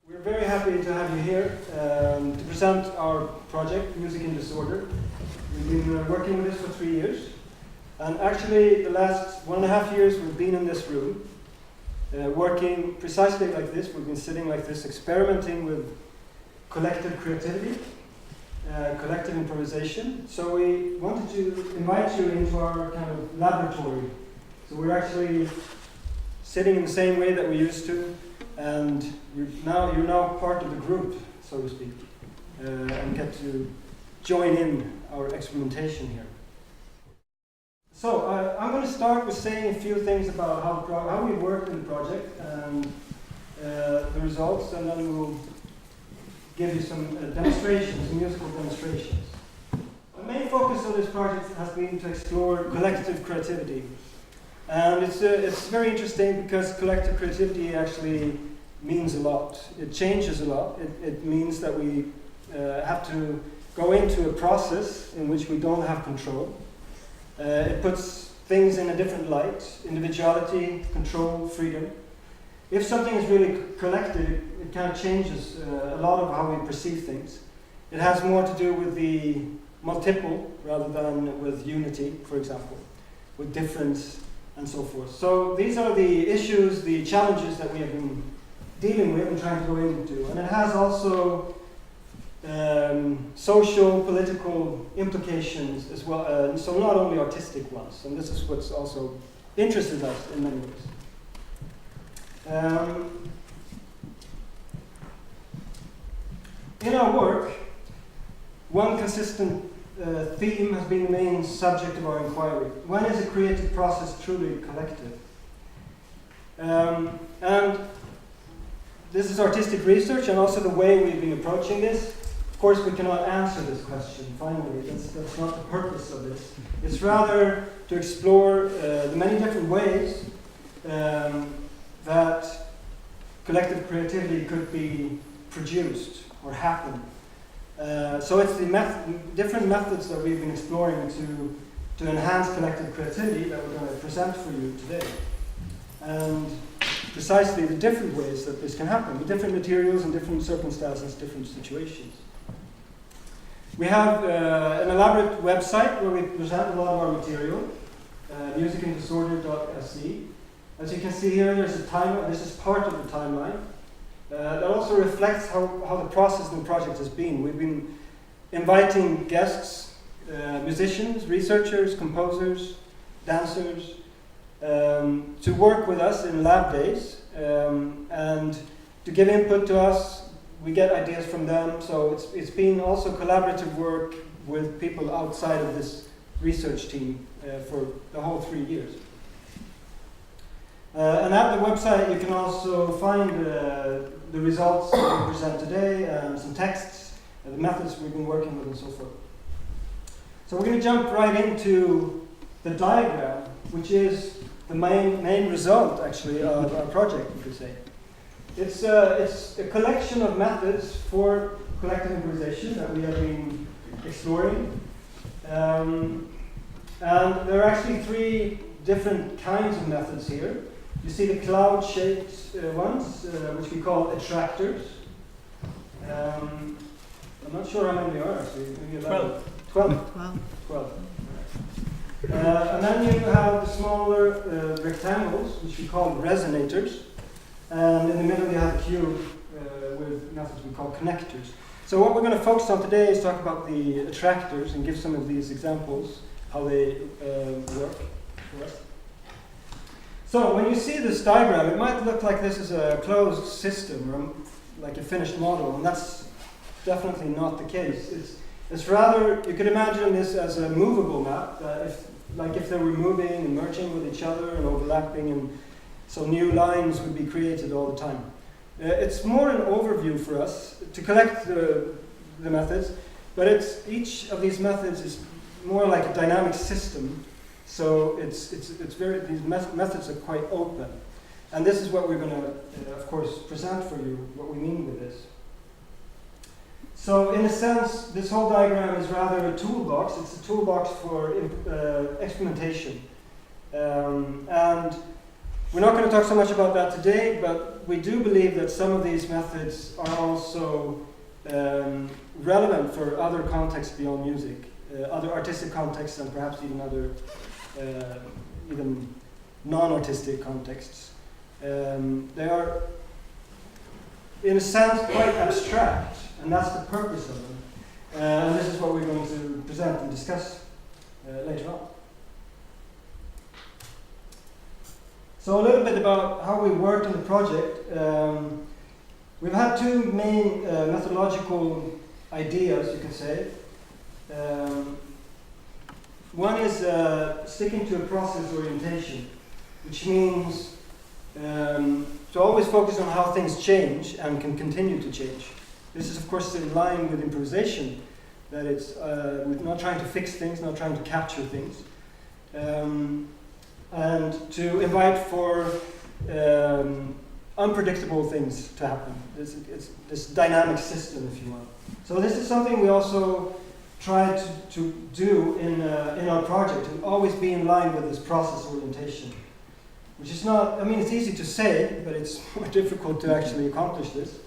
We're very happy to have you here to present our project, Music in Disorder. We've been working with this for 3 years. And actually, the last 1.5 years we've been in this room, working precisely like this. We've been sitting like this, experimenting with collective creativity, collective improvisation. So we wanted to invite you into our kind of laboratory. So we're actually sitting in the same way that we used to, and you're now part of the group, so to speak, and get to join in our experimentation here. So I'm going to start with saying a few things about how we worked in the project and the results, and then we'll give you some demonstrations, musical demonstrations. The main focus of this project has been to explore collective creativity. And it's very interesting because collective creativity actually means a lot. It changes a lot. It means that we have to go into a process in which we don't have control. It puts things in a different light: individuality, control, freedom. If something is really collected, it kind of changes a lot of how we perceive things. It has more to do with the multiple rather than with unity, for example, with difference and so forth. So these are the issues, the challenges that we have been dealing with and trying to go into. And it has also social, political implications as well, so not only artistic ones. And this is what's also interested us in many ways. In our work, one consistent theme has been the main subject of our inquiry. When is a creative process truly collective? And this is artistic research and also the way we've been approaching this. Of course, we cannot answer this question finally. That's not the purpose of this. It's rather to explore the many different ways that collective creativity could be produced or happen. So it's the different methods that we've been exploring to enhance collective creativity that we're going to present for you today. And precisely the different ways that this can happen, with different materials and different circumstances, different situations. We have an elaborate website where we present a lot of our material, musicindisorder.se. As you can see here, there's a timeline. This is part of the timeline. That also reflects how the process in the project has been. We've been inviting guests, musicians, researchers, composers, dancers, to work with us in lab days and to give input to us. We get ideas from them, so it's been also collaborative work with people outside of this research team for the whole 3 years. And at the website you can also find the results that we present today, some texts, the methods we've been working with and so forth. So we're going to jump right into the diagram, which is the main result actually of our project, you could say. It's a collection of methods for collective improvisation that we have been exploring. And there are actually 3 different kinds of methods here. You see the cloud-shaped ones, which we call attractors. I'm not sure how many there are actually. Maybe 12. 12. And then you have the smaller rectangles, which we call resonators. And in the middle you have a cube with methods we call connectors. So what we're going to focus on today is talk about the attractors and give some of these examples, how they work for us. So when you see this diagram, it might look like this is a closed system, or like a finished model, and that's definitely not the case. It's rather, you could imagine this as a movable map, if they were moving and merging with each other and overlapping, and so new lines would be created all the time. It's more an overview for us to collect the methods, but each of these methods is more like a dynamic system. So these methods are quite open. And this is what we're going to, of course, present for you, what we mean with this. So in a sense, this whole diagram is rather a toolbox. It's a toolbox for experimentation. And We're not going to talk so much about that today, but we do believe that some of these methods are also relevant for other contexts beyond music, other artistic contexts, and perhaps even other even non-artistic contexts. They are, in a sense, quite abstract, and that's the purpose of them. And this is what we're going to present and discuss later on. So a little bit about how we worked on the project. We've had two main methodological ideas, you could say. One is sticking to a process orientation, which means to always focus on how things change and can continue to change. This is, of course, in line with improvisation, that it's we're not trying to fix things, not trying to capture things, and to invite for unpredictable things to happen. It's this dynamic system, if you want. So this is something we also try to do in our project, and always be in line with this process orientation. Which is not, I mean, it's easy to say, but it's more difficult to actually accomplish this.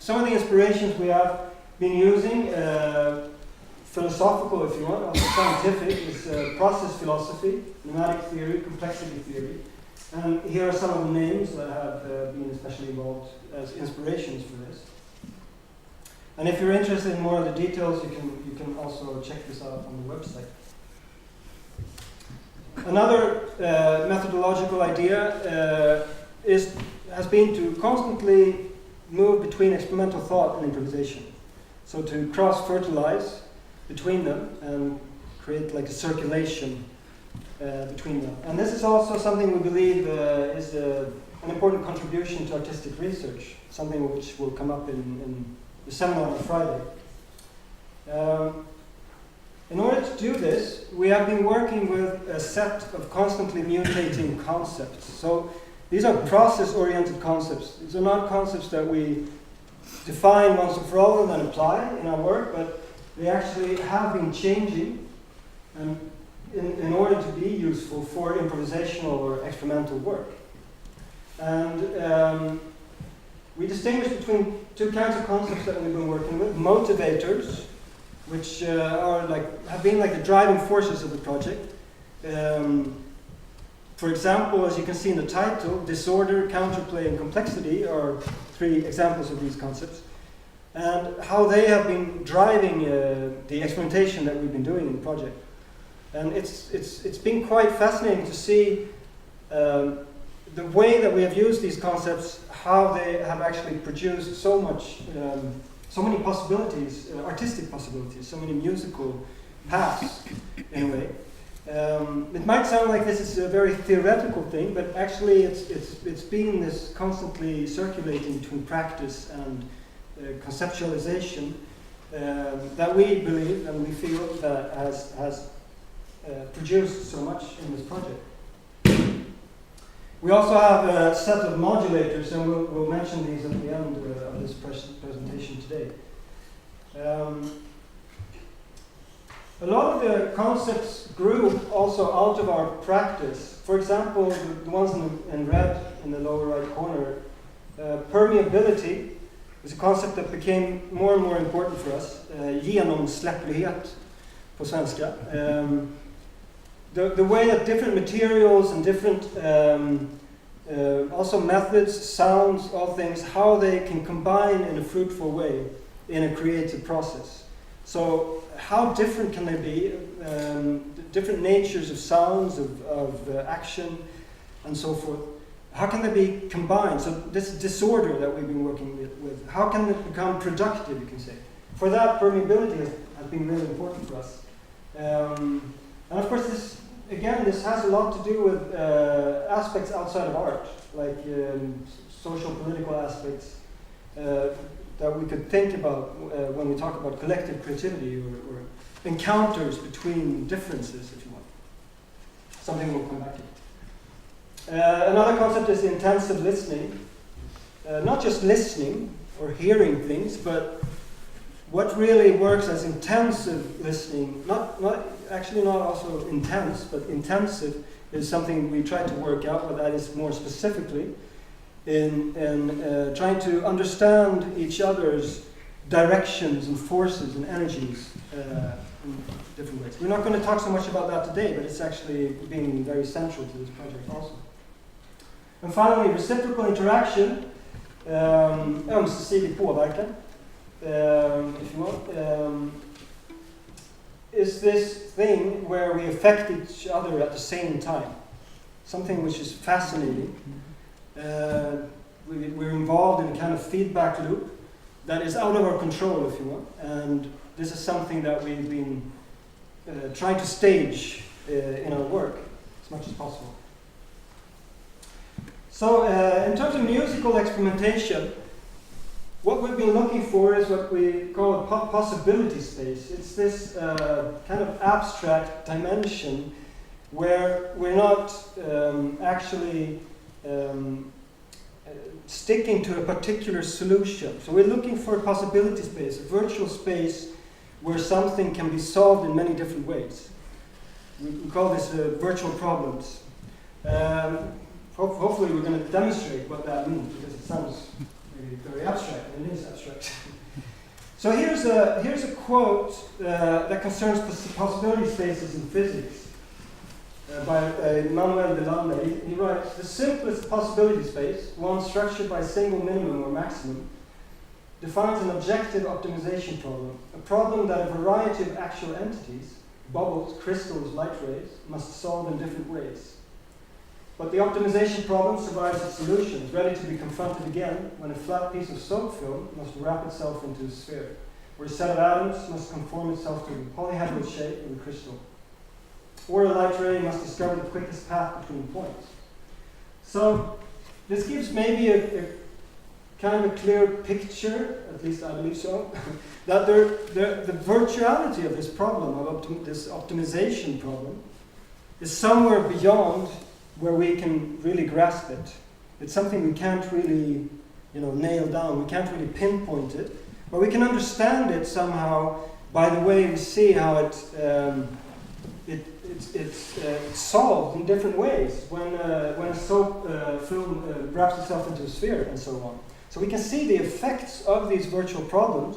Some of the inspirations we have been using, philosophical if you want, also scientific, is process philosophy, pneumatic theory, complexity theory. And here are some of the names that have been especially involved as inspirations for this. And if you're interested in more of the details, you can also check this out on the website. Another methodological idea has been to constantly move between experimental thought and improvisation. So to cross-fertilize between them and create like a circulation between them. And this is also something we believe is an important contribution to artistic research, something which will come up in the seminar on Friday. In order to do this, we have been working with a set of constantly mutating concepts. So these are process-oriented concepts. These are not concepts that we define once and for all and then apply in our work, but they actually have been changing in order to be useful for improvisational or experimental work. And we distinguish between two kinds of concepts that we've been working with: motivators, which have been like the driving forces of the project. For example, as you can see in the title, disorder, counterplay, and complexity are three examples of these concepts, and how they have been driving the experimentation that we've been doing in the project. And it's been quite fascinating to see the way that we have used these concepts, how they have actually produced so many possibilities, artistic possibilities, so many musical paths, in a way. It might sound like this is a very theoretical thing, but actually it's been this constantly circulating between practice and conceptualization that we believe and we feel that has produced so much in this project. We also have a set of modulators, and we'll mention these at the end of this presentation today. A lot of the concepts grew also out of our practice. For example, the ones in red in the lower right corner, permeability is a concept that became more and more important for us. Genomsläpplighet på svenska. The way that different materials and different also methods, sounds, all things, how they can combine in a fruitful way in a creative process. So how different can they be? Different natures of sounds, of action, and so forth. How can they be combined? So this disorder that we've been working with, how can it become productive, you can say? For that, permeability has been really important for us. And of course, this has a lot to do with aspects outside of art, like social, political aspects that we could think about when we talk about collective creativity or encounters between differences, if you want. Something we'll come back to. Another concept is intensive listening. Not just listening or hearing things, but what really works as intensive listening, not also intense, but intensive, is something we try to work out, but that is more specifically in trying to understand each other's directions and forces and energies in different ways. We're not going to talk so much about that today, but it's actually been very central to this project also. And finally, reciprocal interaction, ömsesidig påverkan, if you want, is this thing where we affect each other at the same time. Something which is fascinating. We're involved in a kind of feedback loop that is out of our control, if you want. And this is something that we've been trying to stage in our work as much as possible. So, in terms of musical experimentation, what we've been looking for is what we call a possibility space. It's this kind of abstract dimension where we're not actually sticking to a particular solution. So we're looking for a possibility space, a virtual space where something can be solved in many different ways. We call this virtual problems. Hopefully we're going to demonstrate what that means, because it sounds very abstract, and it is abstract. So here's a quote that concerns possibility spaces in physics by Manuel de Landa. He writes, "The simplest possibility space, one structured by a single minimum or maximum, defines an objective optimization problem, a problem that a variety of actual entities, bubbles, crystals, light rays, must solve in different ways. But the optimization problem survives its solutions, ready to be confronted again when a flat piece of soap film must wrap itself into a sphere, where a set of atoms must conform itself to a polyhedral shape of a crystal. Or a light ray must discover the quickest path between points." So this gives maybe a kind of a clear picture, at least I believe so, that the virtuality of this problem, of this optimization problem, is somewhere beyond where we can really grasp it. It's something we can't really, nail down. We can't really pinpoint it, but we can understand it somehow by the way we see how it's solved in different ways when a soap film wraps itself into a sphere and so on. So we can see the effects of these virtual problems,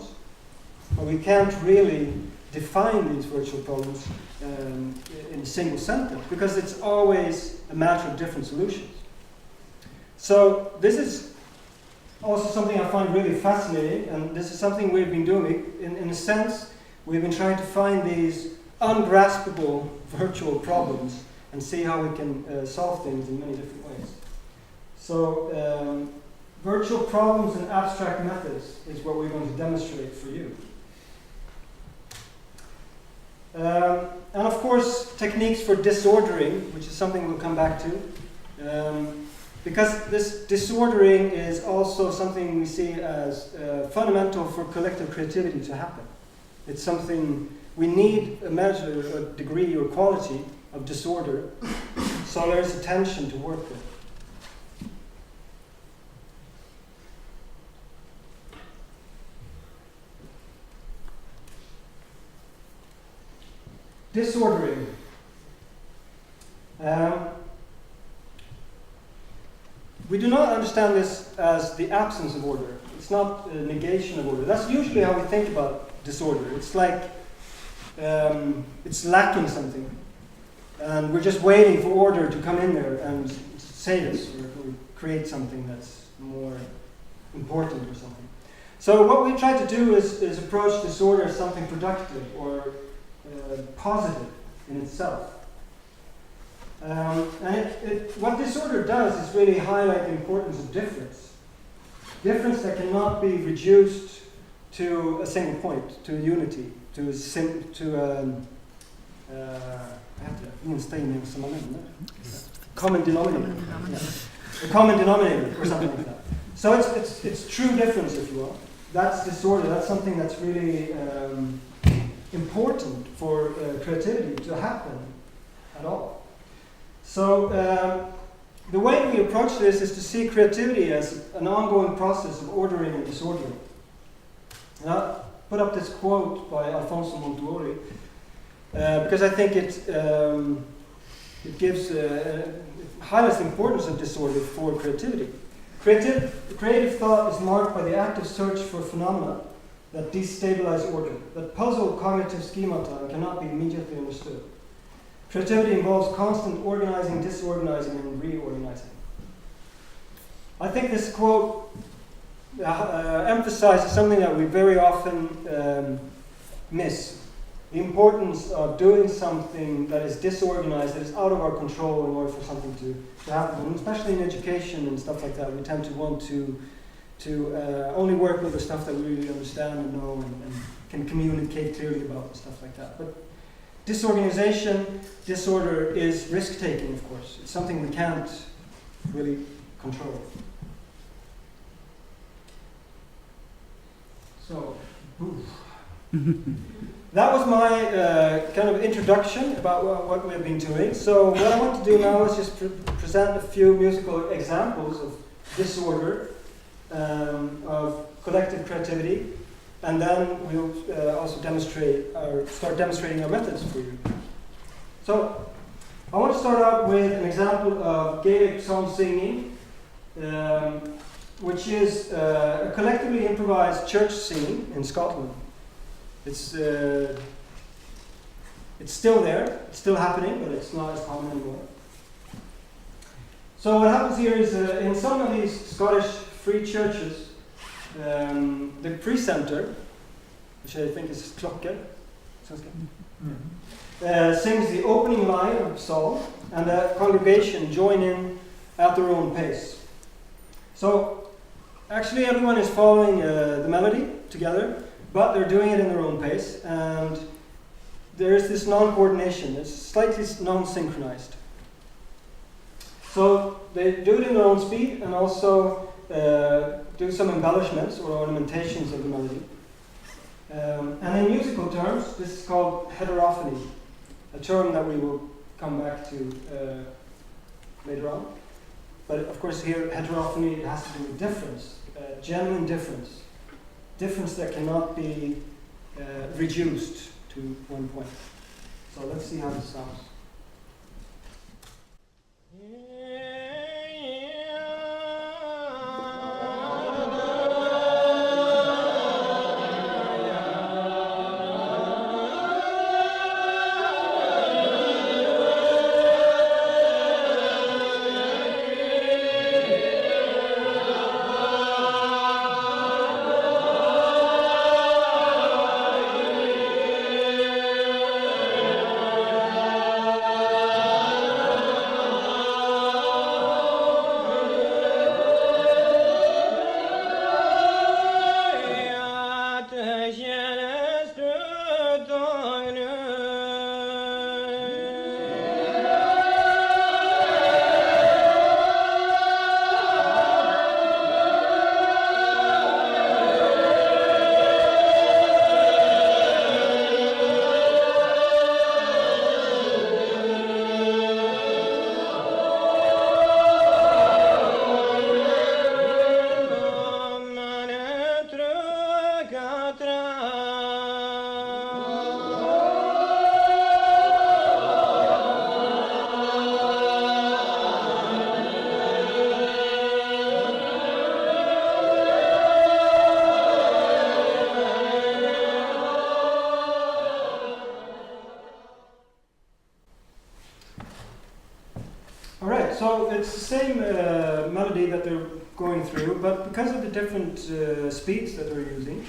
but we can't really define these virtual problems in a single sentence, because it's always a matter of different solutions. So this is also something I find really fascinating, and this is something we've been doing. In a sense, we've been trying to find these ungraspable virtual problems and see how we can solve things in many different ways. So virtual problems and abstract methods is what we're going to demonstrate for you. And of course, techniques for disordering, which is something we'll come back to. Because this disordering is also something we see as fundamental for collective creativity to happen. It's something we need a measure, a degree or quality of disorder, so there's a tension to work with. Disordering. We do not understand this as the absence of order. It's not a negation of order. That's usually how we think about disorder. It's like it's lacking something, and we're just waiting for order to come in there and save us, or create something that's more important or something. So what we try to do is approach disorder as something productive or positive in itself. And what disorder does is really highlight the importance of difference. Difference that cannot be reduced to a single point, to a unity, to a common denominator. Yeah. A common denominator or something like that. So it's true difference, if you will. That's disorder. That's something that's really important for creativity to happen at all. So the way we approach this is to see creativity as an ongoing process of ordering and disordering. Now, put up this quote by Alfonso Montuori because I think it gives highlights the importance of disorder for creativity. Creative thought is marked by the active search for phenomena that destabilize order, that puzzle cognitive schemata and cannot be immediately understood. Creativity involves constant organizing, disorganizing, and reorganizing. I think this quote emphasizes something that we very often miss. The importance of doing something that is disorganized, that is out of our control in order for something to happen. And especially in education and stuff like that, we tend to want to only work with the stuff that we really understand and know and can communicate clearly about and stuff like that. But disorganization, disorder is risk-taking, of course. It's something we can't really control. So, that was my kind of introduction about what we've been doing. So what I want to do now is just present a few musical examples of disorder, of collective creativity, and then we'll also start demonstrating our methods for you. So I want to start out with an example of Gaelic psalm singing, which is a collectively improvised church singing in Scotland. It's still there, it's still happening, but it's not as common anymore. So what happens here is in some of these Scottish free churches, the precentor, which I think is Klokke, sings the opening line of the psalm, and the congregation join in at their own pace. So actually everyone is following the melody together, but they're doing it in their own pace, and there is this non-coordination. It's slightly non-synchronized. So they do it in their own speed and also do some embellishments or ornamentations of the melody. And in musical terms, this is called heterophony, a term that we will come back to later on. But of course here, heterophony has to do with difference, genuine difference. Difference that cannot be reduced to one point. So let's see how this sounds. So it's the same melody that they're going through, but because of the different speeds that they're using,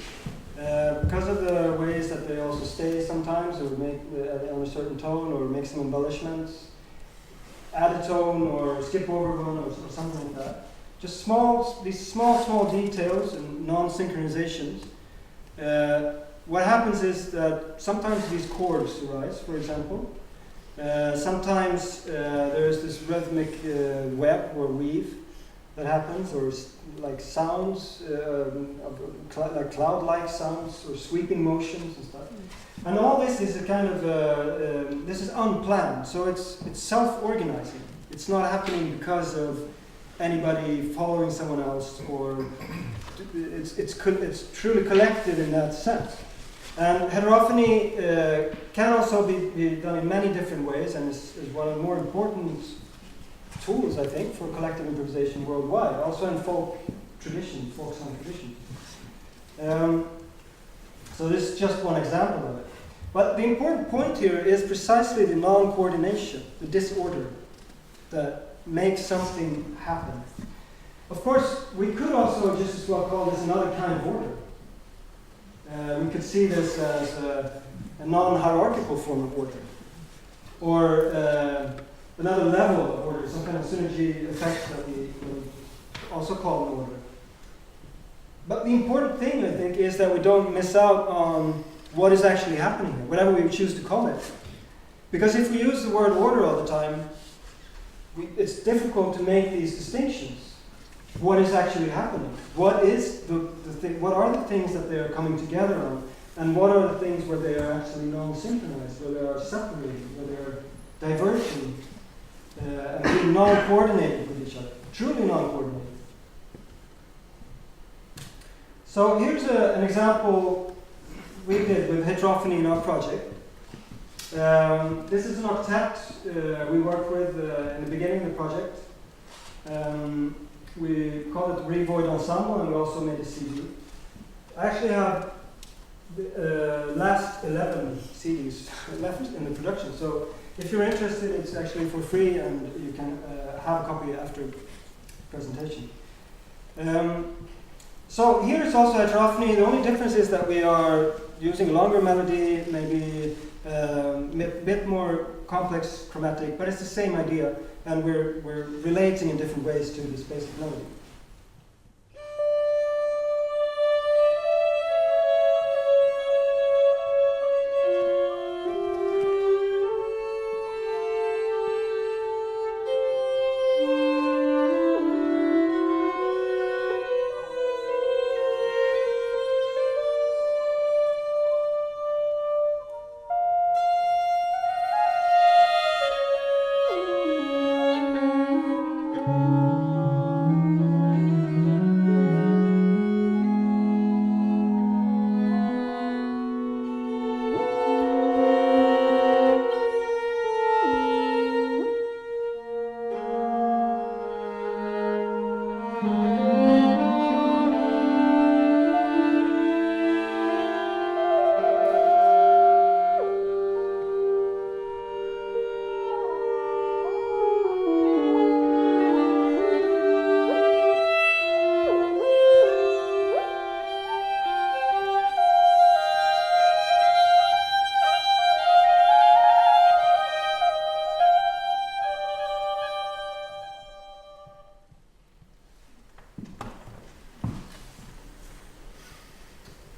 because of the ways that they also stay sometimes, or make on a certain tone, or make some embellishments, add a tone, or skip over one, or something like that. Just these small details and non-synchronizations. What happens is that sometimes these chords arise, for example. Sometimes there's this rhythmic web or weave that happens, or like sounds, like cloud-like sounds, or sweeping motions and stuff. And all this is a kind of this is unplanned, so it's self-organizing. It's not happening because of anybody following someone else, or it's truly collective in that sense. And heterophony can also be done in many different ways, and is one of the more important tools, I think, for collective improvisation worldwide, also in folk song tradition. So this is just one example of it. But the important point here is precisely the non-coordination, the disorder that makes something happen. Of course, we could also just as well call this another kind of order. We could see this as a non-hierarchical form of order, or another level of order, some kind of synergy effect that we would also call an order. But the important thing, I think, is that we don't miss out on what is actually happening here, whatever we choose to call it. Because if we use the word order all the time, it's difficult to make these distinctions. What is actually happening? What is what are the things that they are coming together on? And what are the things where they are actually non-synchronized, where they are separated, where they are diverging, and being non-coordinated with each other, truly non-coordinated. So here's an example we did with heterophony in our project. This is an octet we worked with in the beginning of the project. We call it Revoid Ensemble, and we also made a CD. I actually have the last 11 CDs left in the production, so if you're interested, it's actually for free, and you can have a copy after presentation. So here it's also heterophony. The only difference is that we are using a longer melody, maybe a bit more complex chromatic, but it's the same idea, and we're relating in different ways to this basic melody.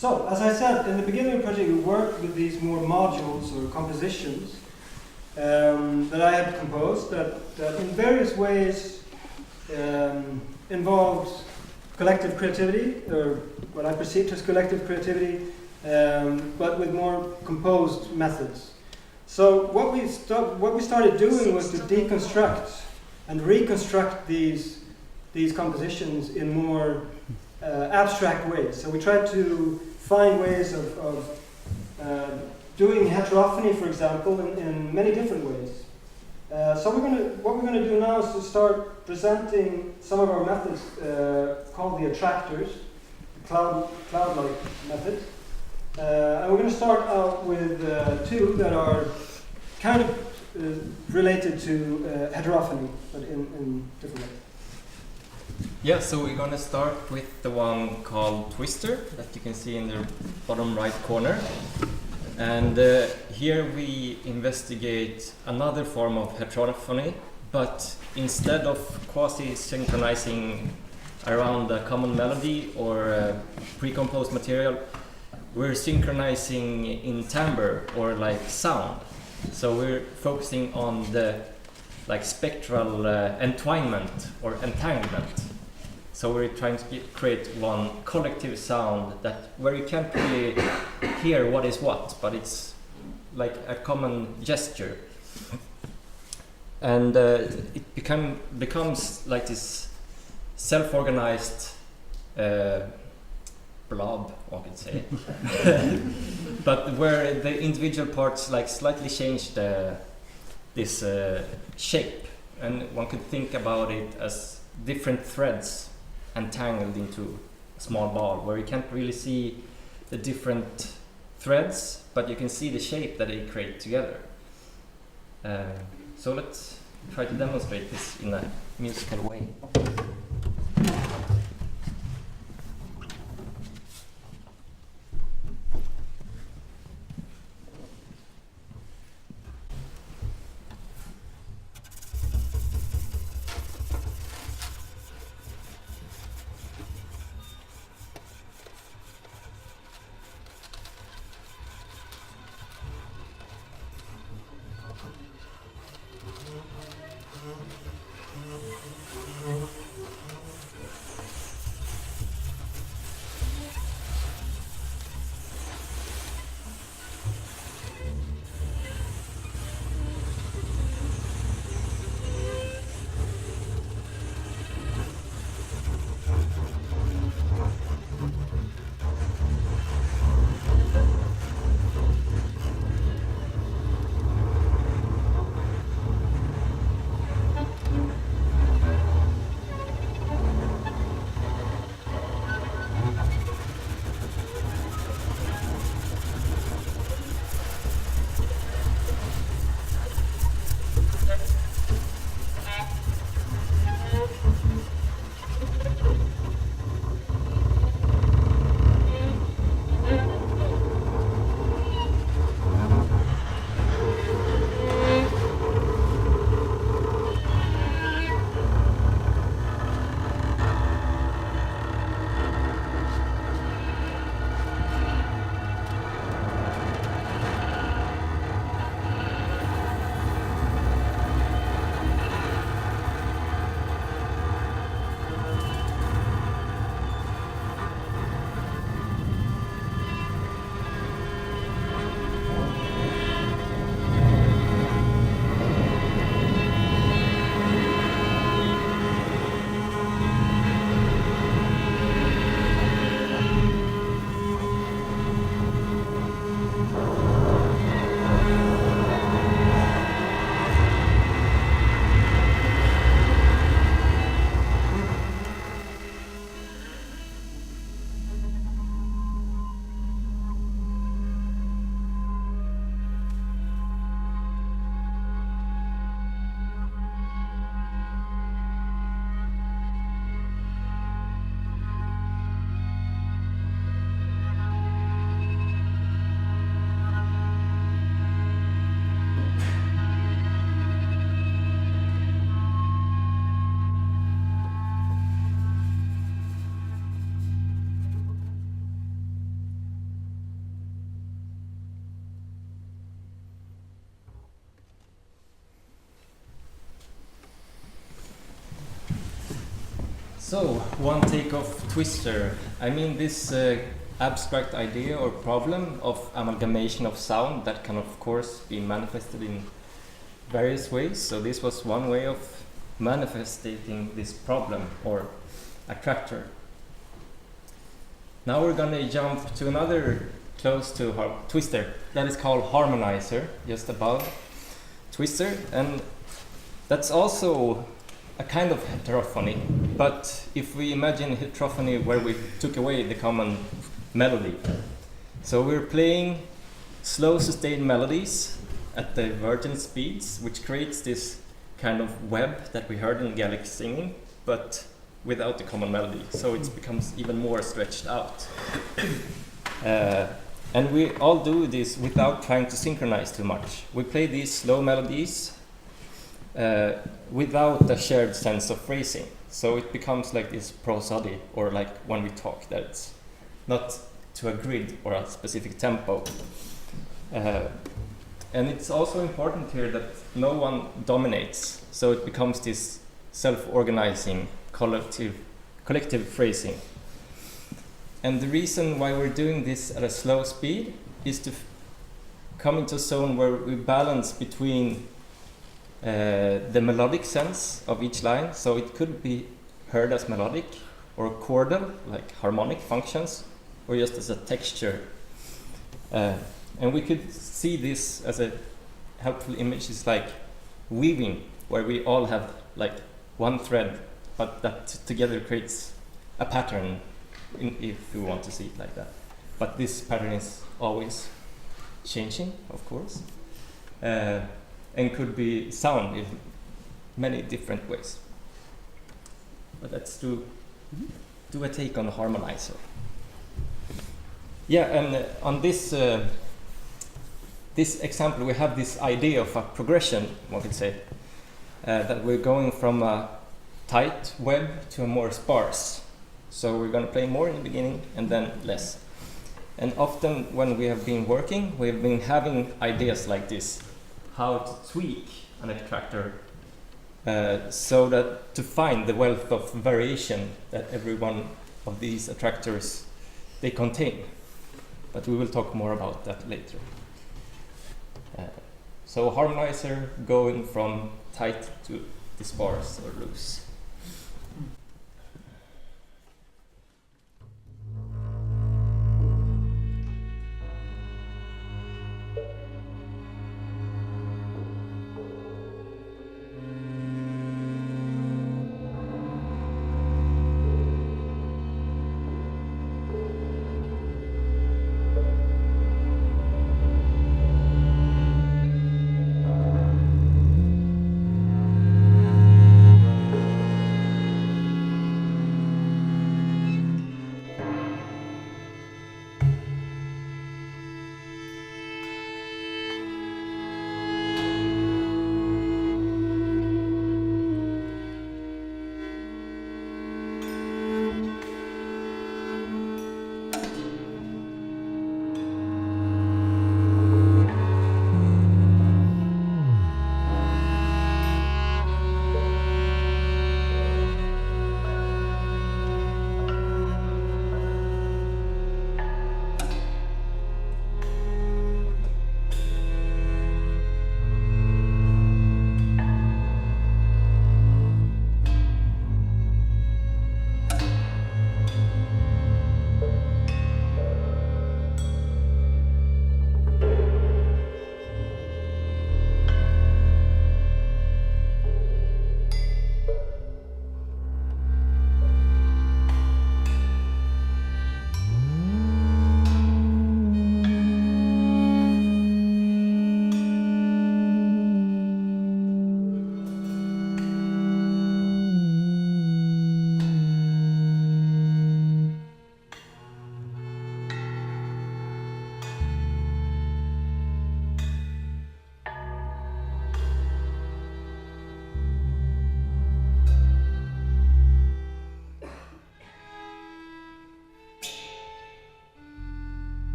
So, as I said, in the beginning of the project, we worked with these more modules or compositions that I had composed that in various ways involved collective creativity, or what I perceived as collective creativity, but with more composed methods. So what we started doing was to deconstruct and reconstruct these compositions in more abstract ways. So we tried to find ways of doing heterophony, for example, in many different ways. So what we're going to do now is to start presenting some of our methods called the attractors, the cloud-like method. And we're going to start out with two that are kind of related to heterophony, but in different ways. Yeah, so we're going to start with the one called Twister that you can see in the bottom right corner. And here we investigate another form of heterophony, but instead of quasi-synchronizing around a common melody or pre-composed material, we're synchronizing in timbre or like sound. So we're focusing on the like spectral entwinement or entanglement. So we're trying to create one collective sound where you can't really hear what is what, but it's like a common gesture. And it becomes like this self-organized blob, one could say. but where the individual parts like slightly change this shape, and one could think about it as different threads entangled into a small ball, where you can't really see the different threads, but you can see the shape that they create together. So let's try to demonstrate this in a musical way. So, one take of Twister. I mean, this abstract idea or problem of amalgamation of sound that can, of course, be manifested in various ways. So, this was one way of manifesting this problem or attractor. Now we're going to jump to another close to Twister that is called harmonizer, just above Twister, and that's also a kind of heterophony, but if we imagine heterophony where we took away the common melody. So we're playing slow sustained melodies at divergent speeds, which creates this kind of web that we heard in Gaelic singing, but without the common melody. So it becomes even more stretched out. And we all do this without trying to synchronize too much. We play these slow melodies without a shared sense of phrasing. So it becomes like this prosody, or like when we talk, that it's not to a grid or a specific tempo. And it's also important here that no one dominates, so it becomes this self-organizing collective phrasing. And the reason why we're doing this at a slow speed is to come into a zone where we balance between the melodic sense of each line, so it could be heard as melodic or chordal, like harmonic functions, or just as a texture. And we could see this as a helpful image. It's like weaving, where we all have like one thread, but that together creates a pattern, if we want to see it like that. But this pattern is always changing, of course, and could be sound in many different ways. But let's do a take on the harmonizer. Yeah, and on this this example, we have this idea of a progression, one could say, that we're going from a tight web to a more sparse. So we're going to play more in the beginning and then less. And often when we have been working, we've been having ideas like this, how to tweak an attractor so that to find the wealth of variation that every one of these attractors they contain. But we will talk more about that later. So harmonizer going from tight to sparse or loose.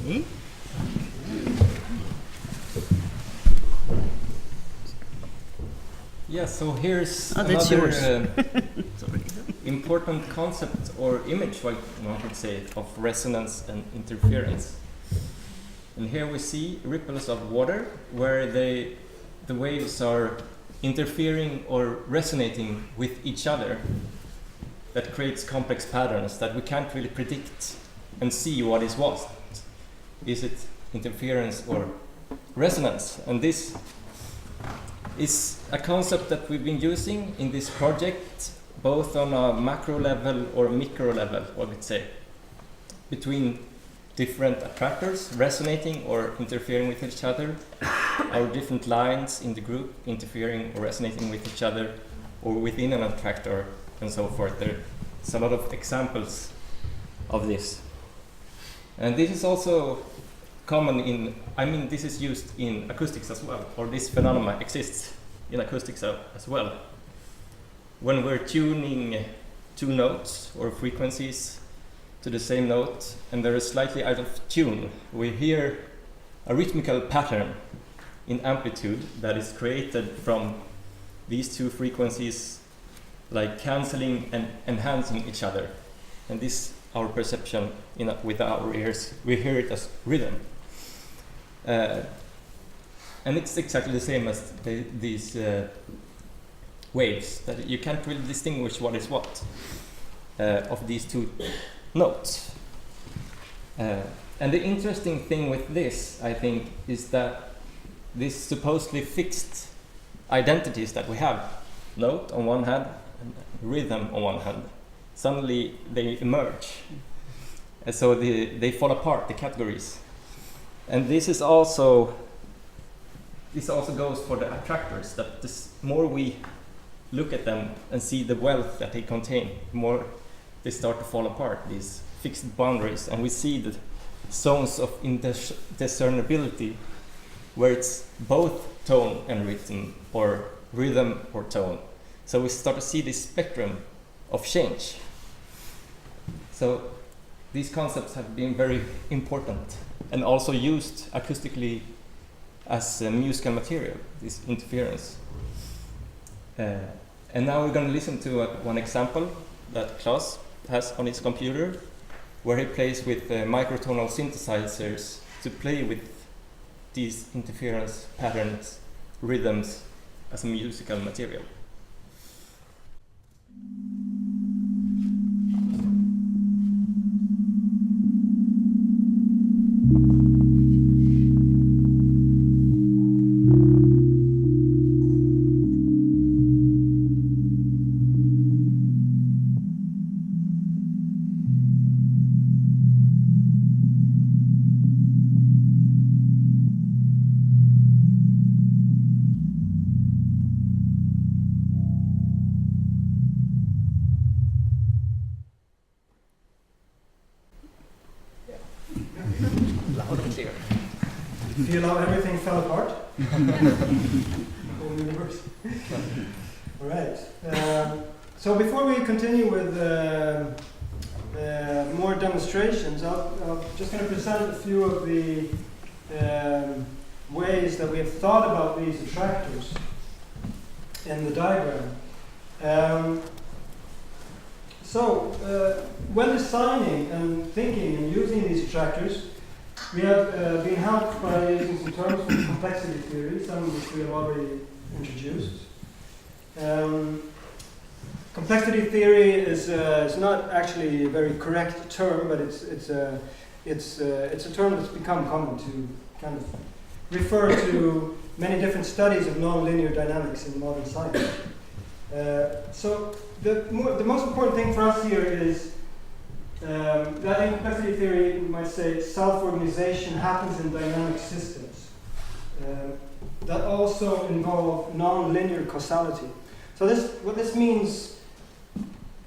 Okay. Yeah, so here's that's another yours. Sorry. important concept or image, like one could say, of resonance and interference. And here we see ripples of water where the waves are interfering or resonating with each other. That creates complex patterns that we can't really predict and see what is what. Is it interference or resonance? And this is a concept that we've been using in this project, both on a macro level or micro level, I would say, between different attractors resonating or interfering with each other, our different lines in the group interfering or resonating with each other or within an attractor and so forth. There's a lot of examples of this. And this is also common in, this is used in acoustics as well, or this phenomenon exists in acoustics as well. When we're tuning two notes or frequencies to the same note and they're slightly out of tune, we hear a rhythmical pattern in amplitude that is created from these two frequencies like cancelling and enhancing each other. And this, our perception with our ears, we hear it as rhythm. And it's exactly the same as these waves, that you can't really distinguish what is what of these two notes. And the interesting thing with this, I think, is that these supposedly fixed identities that we have, note on one hand and rhythm on one hand, suddenly they emerge. And so they fall apart, the categories. And this also goes for the attractors, that the more we look at them and see the wealth that they contain, the more they start to fall apart, these fixed boundaries. And we see the zones of indiscernibility where it's both tone and rhythm, or rhythm or tone. So we start to see this spectrum of change. So these concepts have been very important and also used acoustically as musical material, this interference. And now we're going to listen to one example that Klaus has on his computer, where he plays with microtonal synthesizers to play with these interference patterns, rhythms as a musical material. Loud and clear. Feel how everything fell apart? Whole universe. All right. So before we continue with more demonstrations, I'm just going to present a few of the ways that we have thought about these attractors in the diagram. When designing and thinking and using these attractors, we have been helped by using some terms from complexity theory, some of which we have already introduced. Complexity theory is not actually a very correct term, but it's a term that's become common to kind of refer to many different studies of nonlinear dynamics in modern science. So the most important thing for us here is that in complexity theory, we might say self-organization happens in dynamic systems that also involve non-linear causality. So what this means,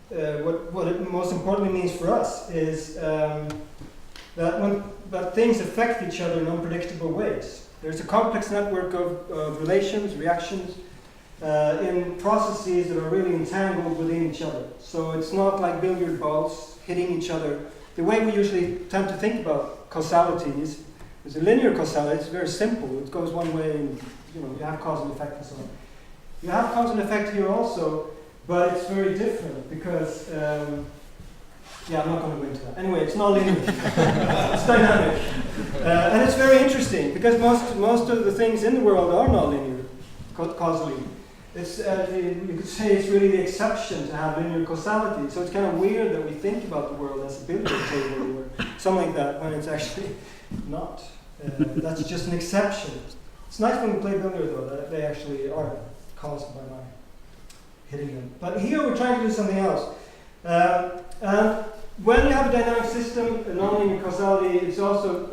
what it most importantly means for us is that things affect each other in unpredictable ways. There's a complex network of relations, reactions, in processes that are really entangled within each other. So it's not like billiard balls hitting each other. The way we usually tend to think about causality is a linear causality. It's very simple. It goes one way, and you have cause and effect and so on. You have cause and effect here also, but it's very different because I'm not going to go into that. Anyway, it's not linear. It's dynamic, and it's very interesting because most of the things in the world are not linear causally. It's you could say it's really the exception to have linear causality. So it's kind of weird that we think about the world as a billiard table or something like that when it's actually not. That's just an exception. It's nice when we play billiard though that they actually are caused by my hitting them. But here we're trying to do something else. And when you have a dynamic system, a nonlinear causality, it also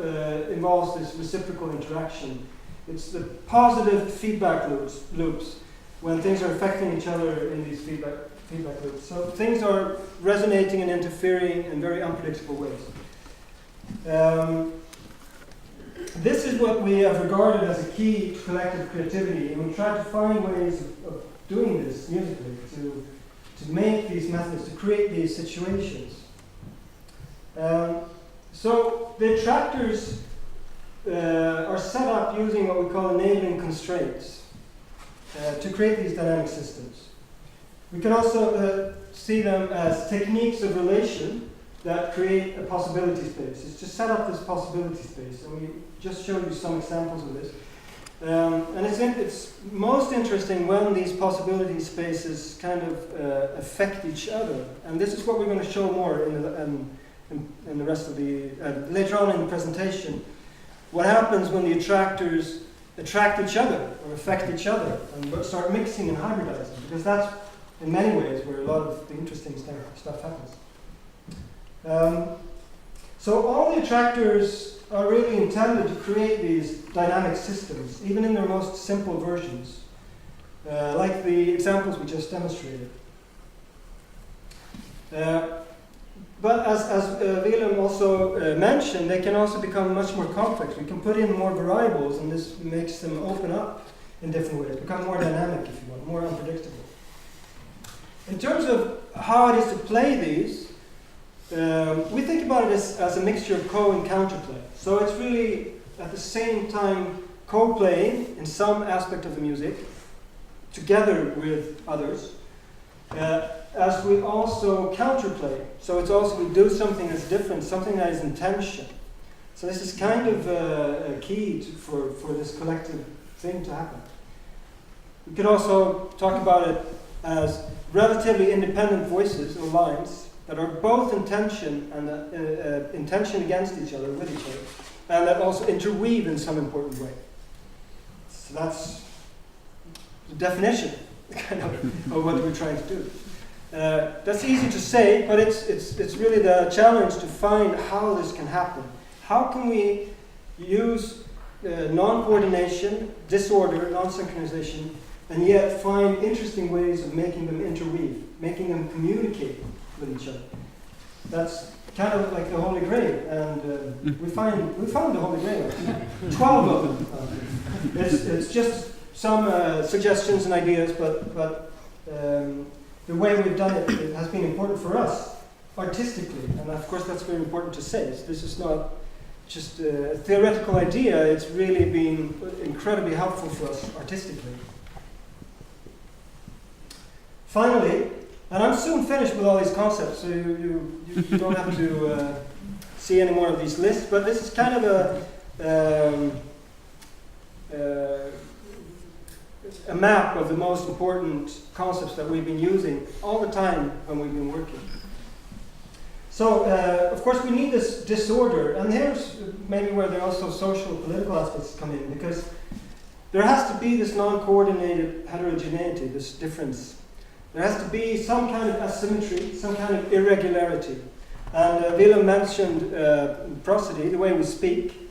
involves this reciprocal interaction. It's the positive feedback loops when things are affecting each other in these feedback loops. So things are resonating and interfering in very unpredictable ways. This is what we have regarded as a key to collective creativity, and we try to find ways of doing this musically, to make these methods, to create these situations. So the attractors are set up using what we call enabling constraints to create these dynamic systems. We can also see them as techniques of relation that create a possibility space. It's to set up this possibility space, and we just showed you some examples of this. And it's most interesting when these possibility spaces kind of affect each other. And this is what we're going to show more in the rest of the later on in the presentation. What happens when the attractors attract each other or affect each other and start mixing and hybridizing? Because that's in many ways where a lot of the interesting stuff happens. So all the attractors are really intended to create these dynamic systems, even in their most simple versions, like the examples we just demonstrated. But as Willem also mentioned, they can also become much more complex. We can put in more variables, and this makes them open up in different ways, become more dynamic, if you want, more unpredictable. In terms of how it is to play these, we think about it as a mixture of co and counterplay. So it's really at the same time co-playing in some aspect of the music, together with others, as we also counterplay. So it's also we do something that's different, something that is in tension. So this is kind of a key for this collective thing to happen. We could also talk about it as relatively independent voices or lines that are both in tension and in tension against each other, with each other, and that also interweave in some important way. So that's the definition, kind of what we're trying to do. That's easy to say, but it's really the challenge to find how this can happen. How can we use non-coordination, disorder, non-synchronization, and yet find interesting ways of making them interweave, making them communicate with each other? That's kind of like the Holy Grail, and we found the Holy Grail. 12 of them. It's just some suggestions and ideas, but the way we've done it has been important for us artistically, and of course that's very important to say. This is not just a theoretical idea; it's really been incredibly helpful for us artistically. Finally, and I'm soon finished with all these concepts, so you don't have to see any more of these lists, but this is kind of a map of the most important concepts that we've been using all the time when we've been working. So, of course, we need this disorder, and here's maybe where there are also social political aspects come in, because there has to be this non-coordinated heterogeneity, this difference. There has to be some kind of asymmetry, some kind of irregularity. And Willem mentioned prosody, the way we speak.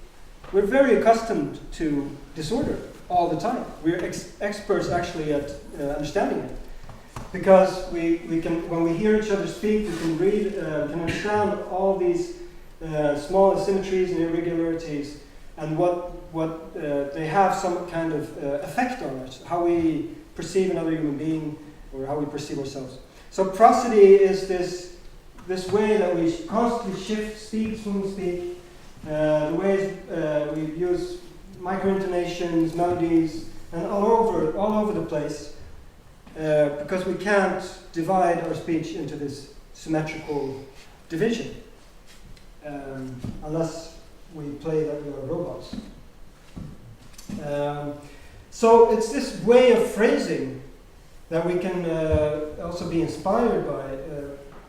We're very accustomed to disorder all the time. We're experts actually at understanding it. Because we can, when we hear each other speak, we can read, can understand all these small asymmetries and irregularities, and what they have some kind of effect on us, how we perceive another human being, or how we perceive ourselves. So prosody is this way that we constantly shift speeds when we speak, the ways we use micro-intonations, melodies, and all over the place, because we can't divide our speech into this symmetrical division, unless we play that we are robots. So it's this way of phrasing that we can also be inspired by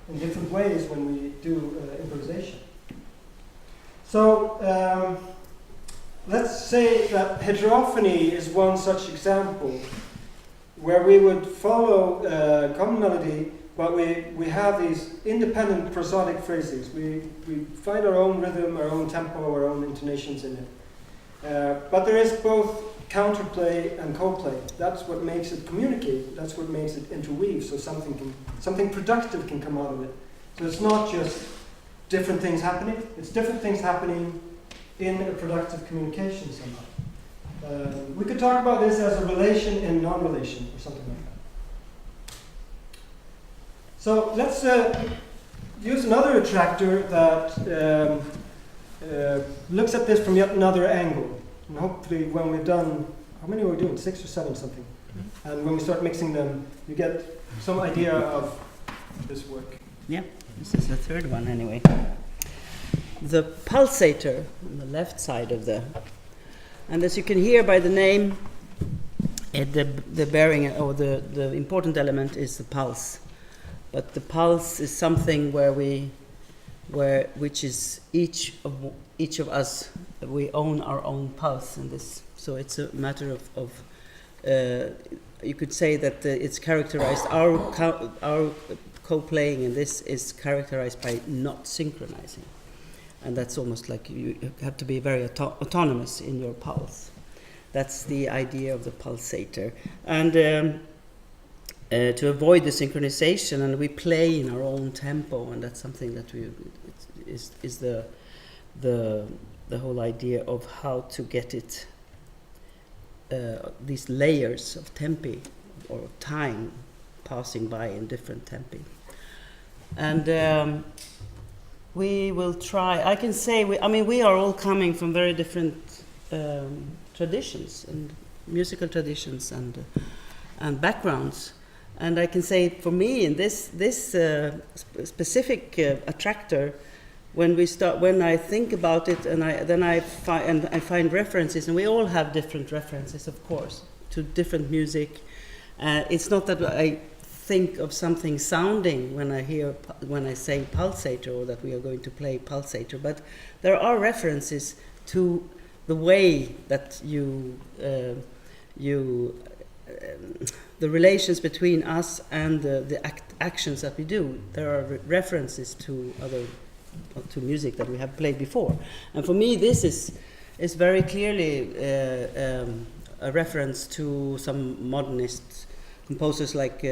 in different ways when we do improvisation. So let's say that heterophony is one such example, where we would follow common melody, but we have these independent prosodic phrases. We find our own rhythm, our own tempo, our own intonations in it. But there is both counterplay and co-play. That's what makes it communicate. That's what makes it interweave. So something productive can come out of it. So it's not just different things happening. It's different things happening in a productive communication somehow. We could talk about this as a relation in non-relation or something like that. So let's use another attractor that looks at this from yet another angle. And hopefully when we've done, how many are we doing? 6 or 7 something. Mm-hmm. And when we start mixing them, you get some idea of this work. Yeah, this is the third one anyway. The pulsator on the left side of the, and as you can hear by the name, the bearing or the important element is the pulse. But the pulse is something which is each of us, we own our own pulse in this. So it's a matter of you could say that it's characterized, our co-playing in this is characterized by not synchronizing. And that's almost like you have to be very autonomous in your pulse. That's the idea of the pulsator. And to avoid the synchronization, and we play in our own tempo, and that's something that is the whole idea of how to get it, these layers of tempi or time passing by in different tempi. And we will try, I can say, we are all coming from very different traditions and musical traditions and backgrounds. And I can say for me in this specific attractor, when I think about it, and I find references, and we all have different references, of course, to different music. It's not that I think of something sounding when I say pulsator, or that we are going to play pulsator, but there are references to the way that the relations between us and the actions that we do. There are references to music that we have played before, and for me this is very clearly a reference to some modernist composers like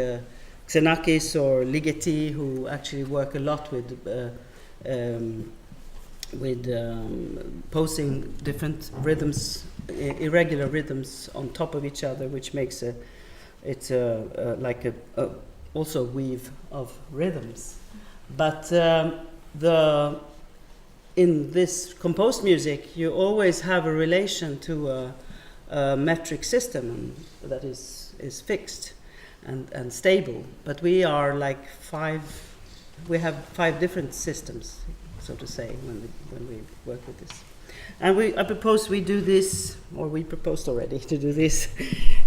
Xenakis or Ligeti, who actually work a lot with posing different rhythms, irregular rhythms on top of each other, which makes also a weave of rhythms. But in this composed music, you always have a relation to a metric system that is fixed and stable. But we are like we have 5 different systems, so to say, when we work with this. And I propose we do this, or we proposed already to do this.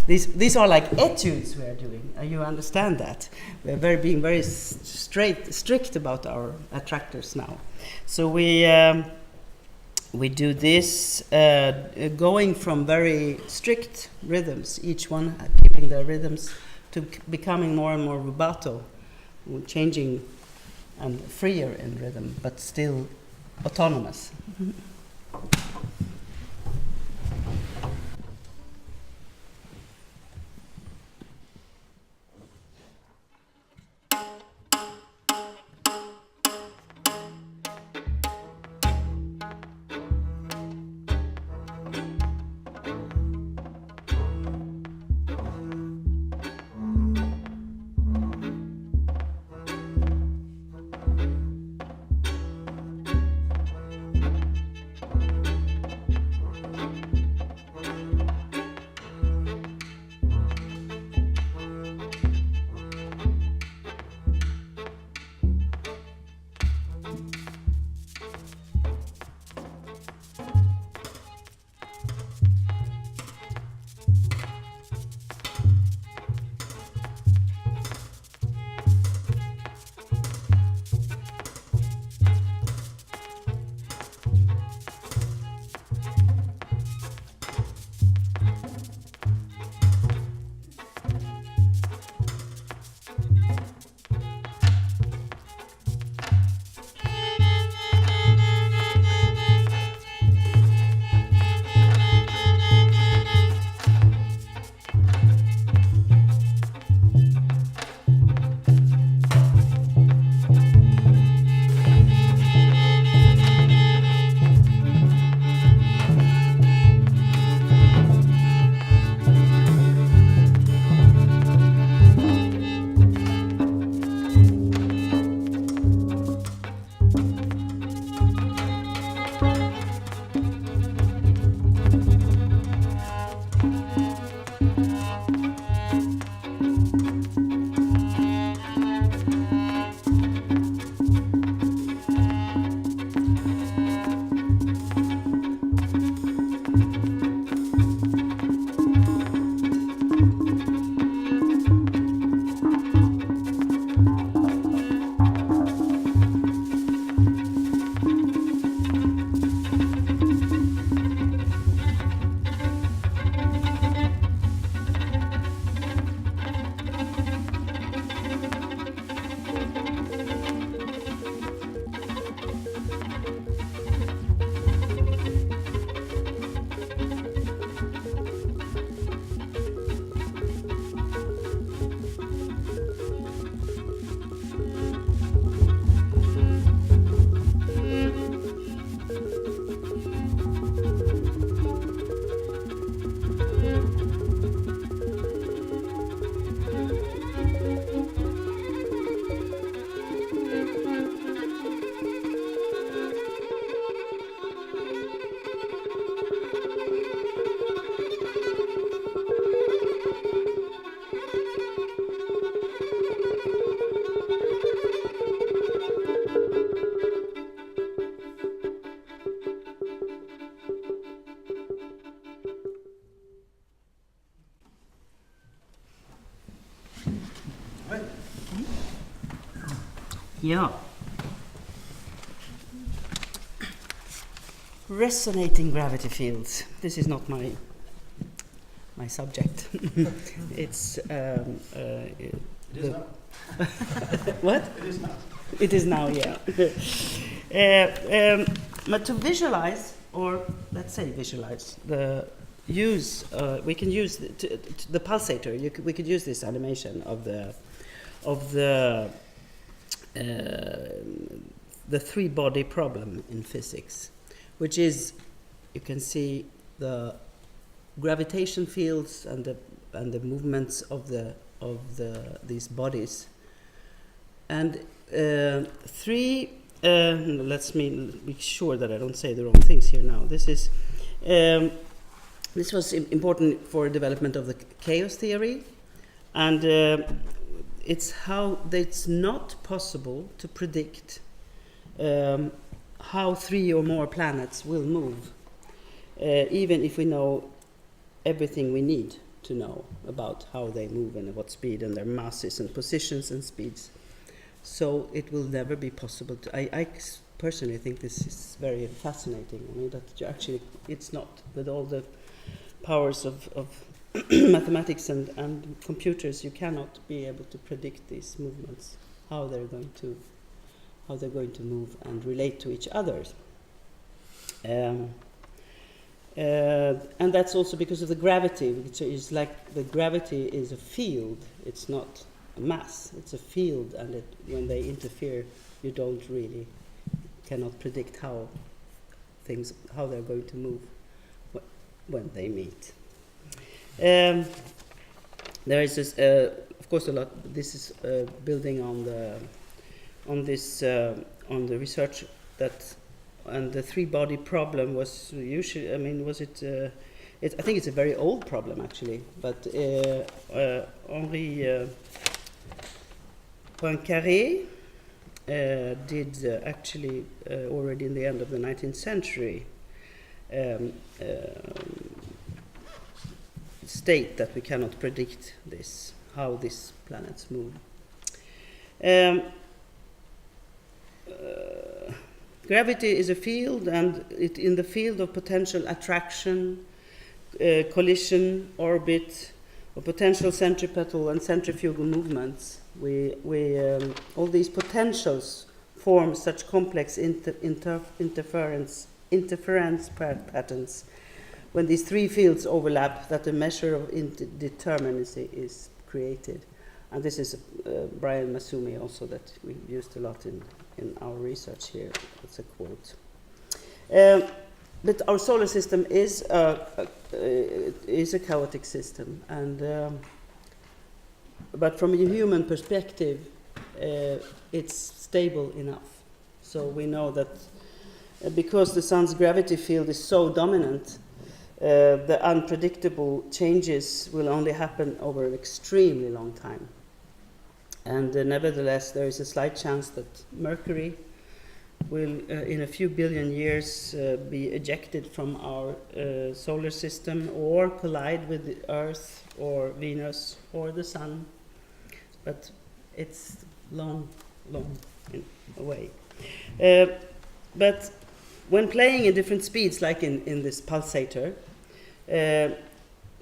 These are like etudes we are doing. You understand that? We are being very strict about our attractors now. So we do this going from very strict rhythms, each one keeping their rhythms, to becoming more and more rubato, changing and freer in rhythm, but still autonomous. Yeah. Resonating gravity fields. This is not my subject. It's It is now. what? It is now. It is now, yeah. But to visualize, or let's say visualize, we can use the pulsator. We could use this animation of the three-body problem in physics, which is, you can see the gravitation fields and the movements of these bodies, and let's be sure that I don't say the wrong things here now. This was important for development of the chaos theory, and it's not possible to predict how three or more planets will move, even if we know everything we need to know about how they move and at what speed and their masses and positions and speeds. So it will never be possible to. I personally think this is very fascinating. I mean, that it's not, with all the powers of mathematics and computers, you cannot be able to predict these movements, how they're going to move and relate to each other. And that's also because of the gravity, which is like the gravity is a field. It's not a mass. It's a field, and when they interfere, you cannot predict how they're going to move when they meet. There is this, of course, a lot. This is building on the research that. And the three-body problem was usually, I mean, was it? I think it's a very old problem actually. But Henri Poincaré did actually already in the end of the 19th century state that we cannot predict how these planets move. Gravity is a field, and in the field of potential attraction, collision, orbit, or potential centripetal and centrifugal movements, all these potentials form such complex interference patterns when these three fields overlap that a measure of indeterminacy is created. And this is Brian Masumi also that we used a lot in our research here. It's a quote. But our solar system is a chaotic system, and but from a human perspective, it's stable enough. So we know that because the sun's gravity field is so dominant, the unpredictable changes will only happen over an extremely long time. And nevertheless, there is a slight chance that Mercury will, in a few billion years, be ejected from our solar system or collide with the Earth or Venus or the Sun. But it's long away. But when playing in different speeds, like in this pulsator,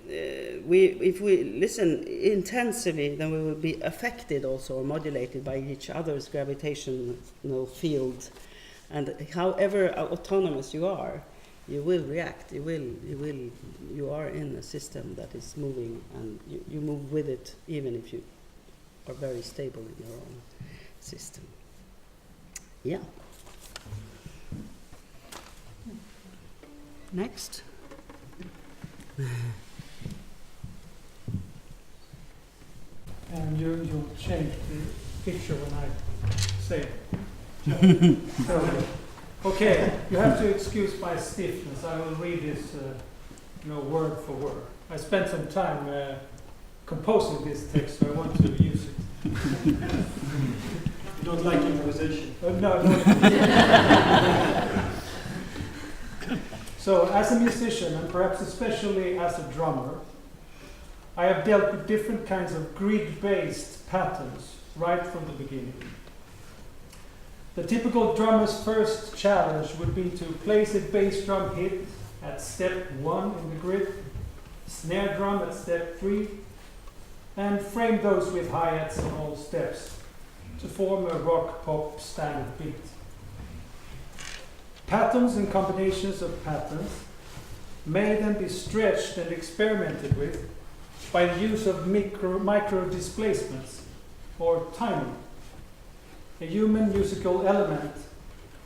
if we listen intensively, then we will be affected also or modulated by each other's gravitational field. And however autonomous you are, you will react. You are in a system that is moving, and you move with it, even if you are very stable in your own system. Yeah. Next. And you'll change the picture when I say it. So, okay, you have to excuse my stiffness. I will read this word for word. I spent some time composing this text, so I want to use it. You don't like improvisation? No. So, as a musician, and perhaps especially as a drummer, I have dealt with different kinds of grid-based patterns right from the beginning. The typical drummer's first challenge would be to place a bass drum hit at step 1 in the grid, snare drum at step 3, and frame those with hi-hats on all steps to form a rock-pop standard beat. Patterns and combinations of patterns may then be stretched and experimented with by the use of micro displacements or timing, a human musical element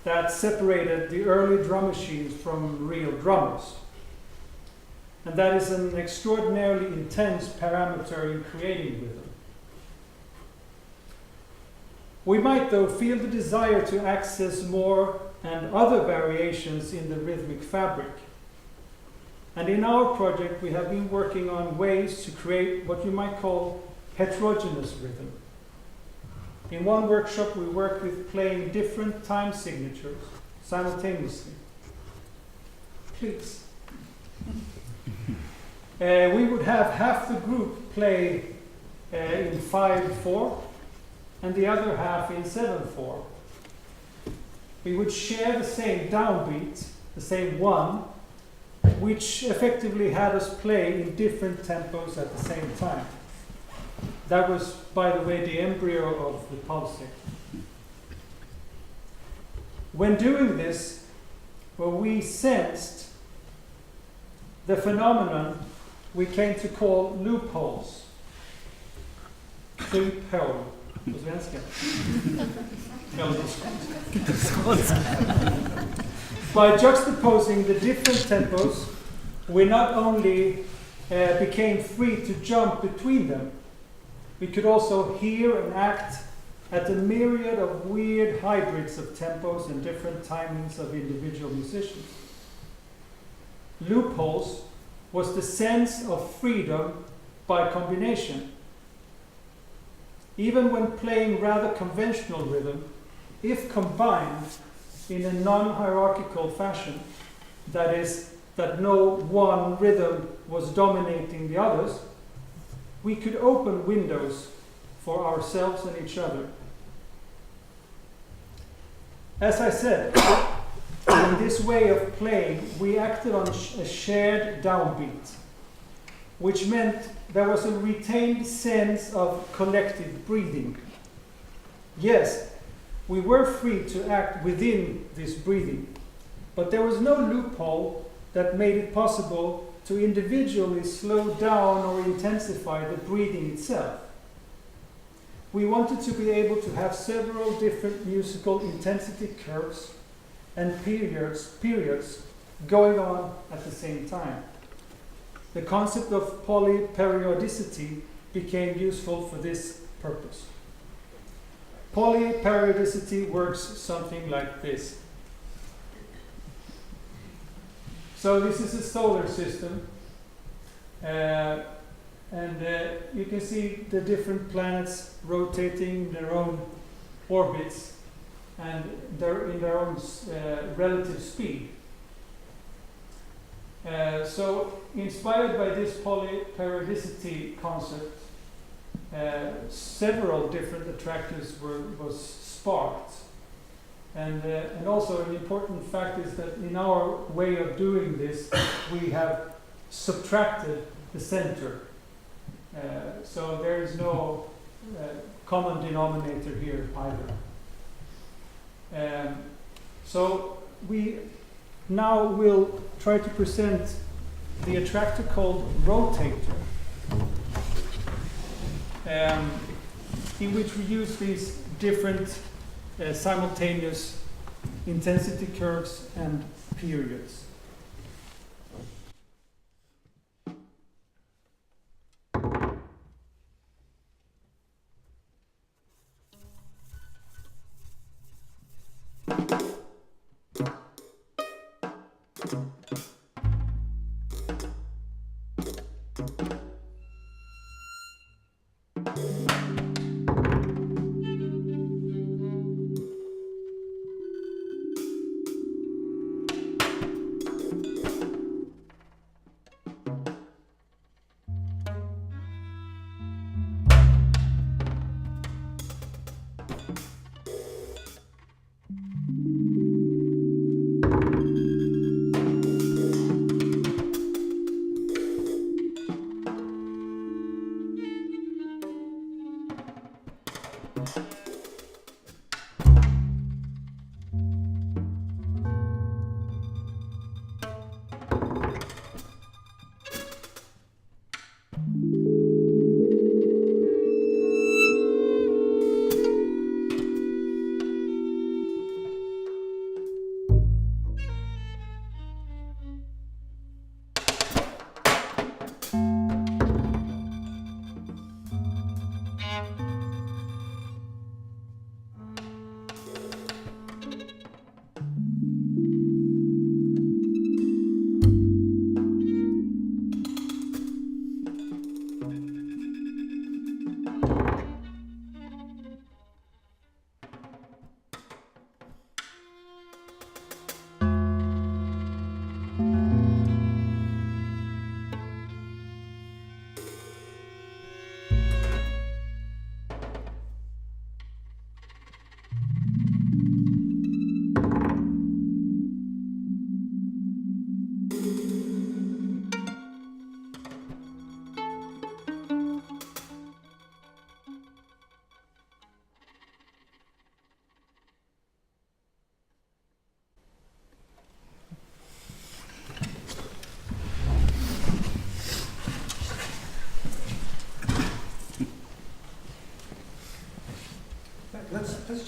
that separated the early drum machines from real drummers. And that is an extraordinarily intense parameter in creating rhythm. We might, though, feel the desire to access more and other variations in the rhythmic fabric. And in our project, we have been working on ways to create what you might call heterogeneous rhythm. In one workshop, we worked with playing different time signatures simultaneously. Please. We would have half the group play in 5/4 and the other half in 7/4. We would share the same downbeat, the same one, which effectively had us play in different tempos at the same time. That was, by the way, the embryo of the pulsing. When doing this, well, we sensed the phenomenon we came to call loopholes. Loophole på svenska. By juxtaposing the different tempos, we not only became free to jump between them, we could also hear and act at a myriad of weird hybrids of tempos and different timings of individual musicians. Loopholes was the sense of freedom by combination. Even when playing rather conventional rhythm, if combined in a non-hierarchical fashion, that is, that no one rhythm was dominating the others, we could open windows for ourselves and each other. As I said, in this way of playing, we acted on a shared downbeat, which meant there was a retained sense of collective breathing. Yes, we were free to act within this breathing, but there was no loophole that made it possible to individually slow down or intensify the breathing itself. We wanted to be able to have several different musical intensity curves and periods going on at the same time. The concept of polyperiodicity became useful for this purpose. Polyperiodicity works something like this. So this is a solar system, and you can see the different planets rotating their own orbits and in their own relative speed. So inspired by this polyperiodicity concept, several different attractors was sparked. And also an important fact is that in our way of doing this, we have subtracted the center. So there is no common denominator here either. So we now will try to present the attractor called rotator, in which we use these different simultaneous intensity curves and periods.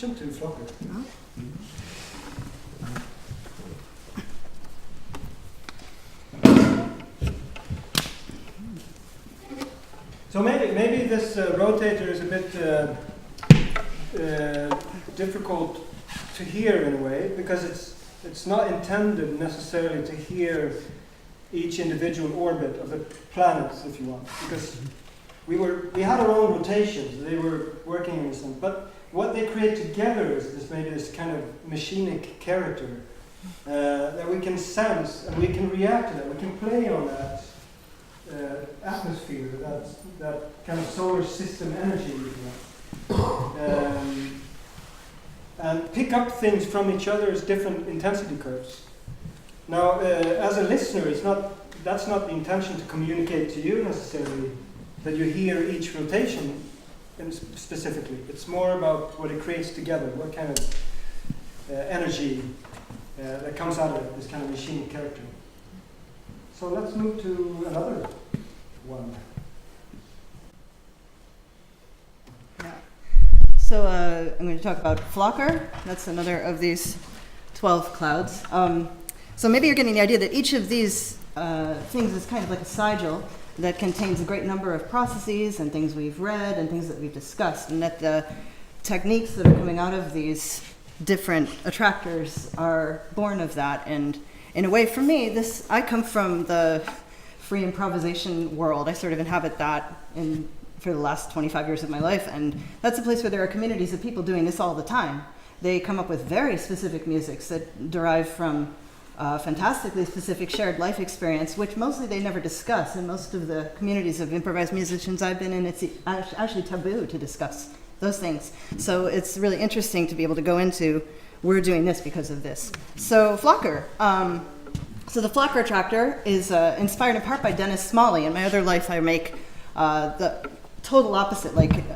jump to Flocker. So maybe this rotator is a bit difficult to hear in a way, because it's not intended necessarily to hear each individual orbit of the planets, if you want, because we had our own rotations. They were working in this, but what they create together is this kind of machinic character that we can sense, and we can react to that. We can play on that atmosphere, that kind of solar system energy, if you want. And pick up things from each other's different intensity curves. Now, as a listener, that's not the intention to communicate to you necessarily, that you hear each rotation specifically. It's more about what it creates together, what kind of energy that comes out of it, this kind of machine character. So let's move to another one. Yeah. So I'm going to talk about Flocker. That's another of these 12 clouds. So maybe you're getting the idea that each of these things is kind of like a sigil that contains a great number of processes and things we've read and things that we've discussed, and that the techniques that are coming out of these different attractors are born of that. And in a way, for me, I come from the free improvisation world. I sort of inhabit that for the last 25 years of my life, and that's a place where there are communities of people doing this all the time. They come up with very specific musics that derive from fantastically specific shared life experience, which mostly they never discuss. In most of the communities of improvised musicians I've been in, it's actually taboo to discuss those things. So it's really interesting to be able to go into, we're doing this because of this. So Flocker. So the Flocker attractor is inspired in part by Dennis Smalley. In my other life, I make the total opposite, like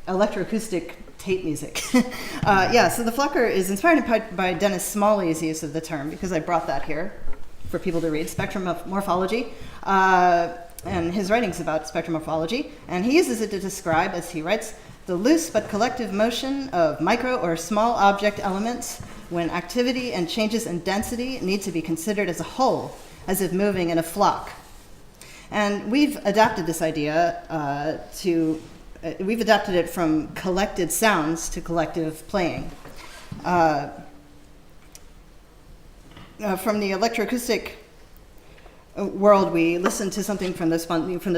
electroacoustic tape music. So the Flocker is inspired in part by Dennis Smalley's use of the term, because I brought that here for people to read, spectrum of morphology, and his writings about spectrum morphology. And he uses it to describe, as he writes, the loose but collective motion of micro or small object elements when activity and changes in density need to be considered as a whole, as if moving in a flock. And we've adapted this idea we've adapted it from collected sounds to collective playing. From the electroacoustic world, we listened to something from the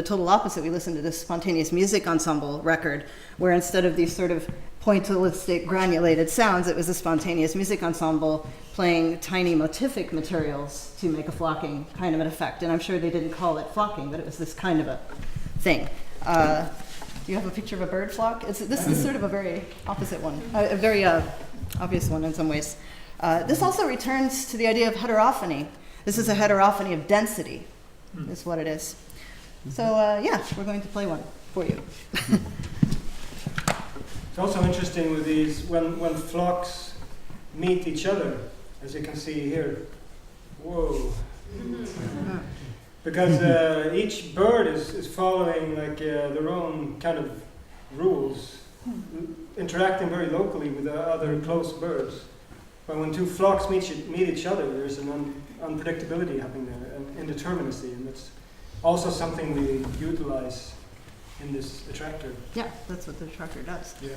total opposite. We listened to this spontaneous music ensemble record, where instead of these sort of pointillistic granulated sounds, it was a spontaneous music ensemble playing tiny motific materials to make a flocking kind of an effect. And I'm sure they didn't call it flocking, but it was this kind of a thing. Do you have a picture of a bird flock? This is sort of a very opposite one, a very obvious one in some ways. This also returns to the idea of heterophony. This is a heterophony of density, is what it is. So we're going to play one for you. It's also interesting with these, when flocks meet each other, as you can see here. Whoa. Because each bird is following like their own kind of rules, interacting very locally with the other close birds. But when two flocks meet each other, there's an unpredictability happening there, and indeterminacy, and that's also something we utilize in this attractor. Yeah, that's what the attractor does. Yeah.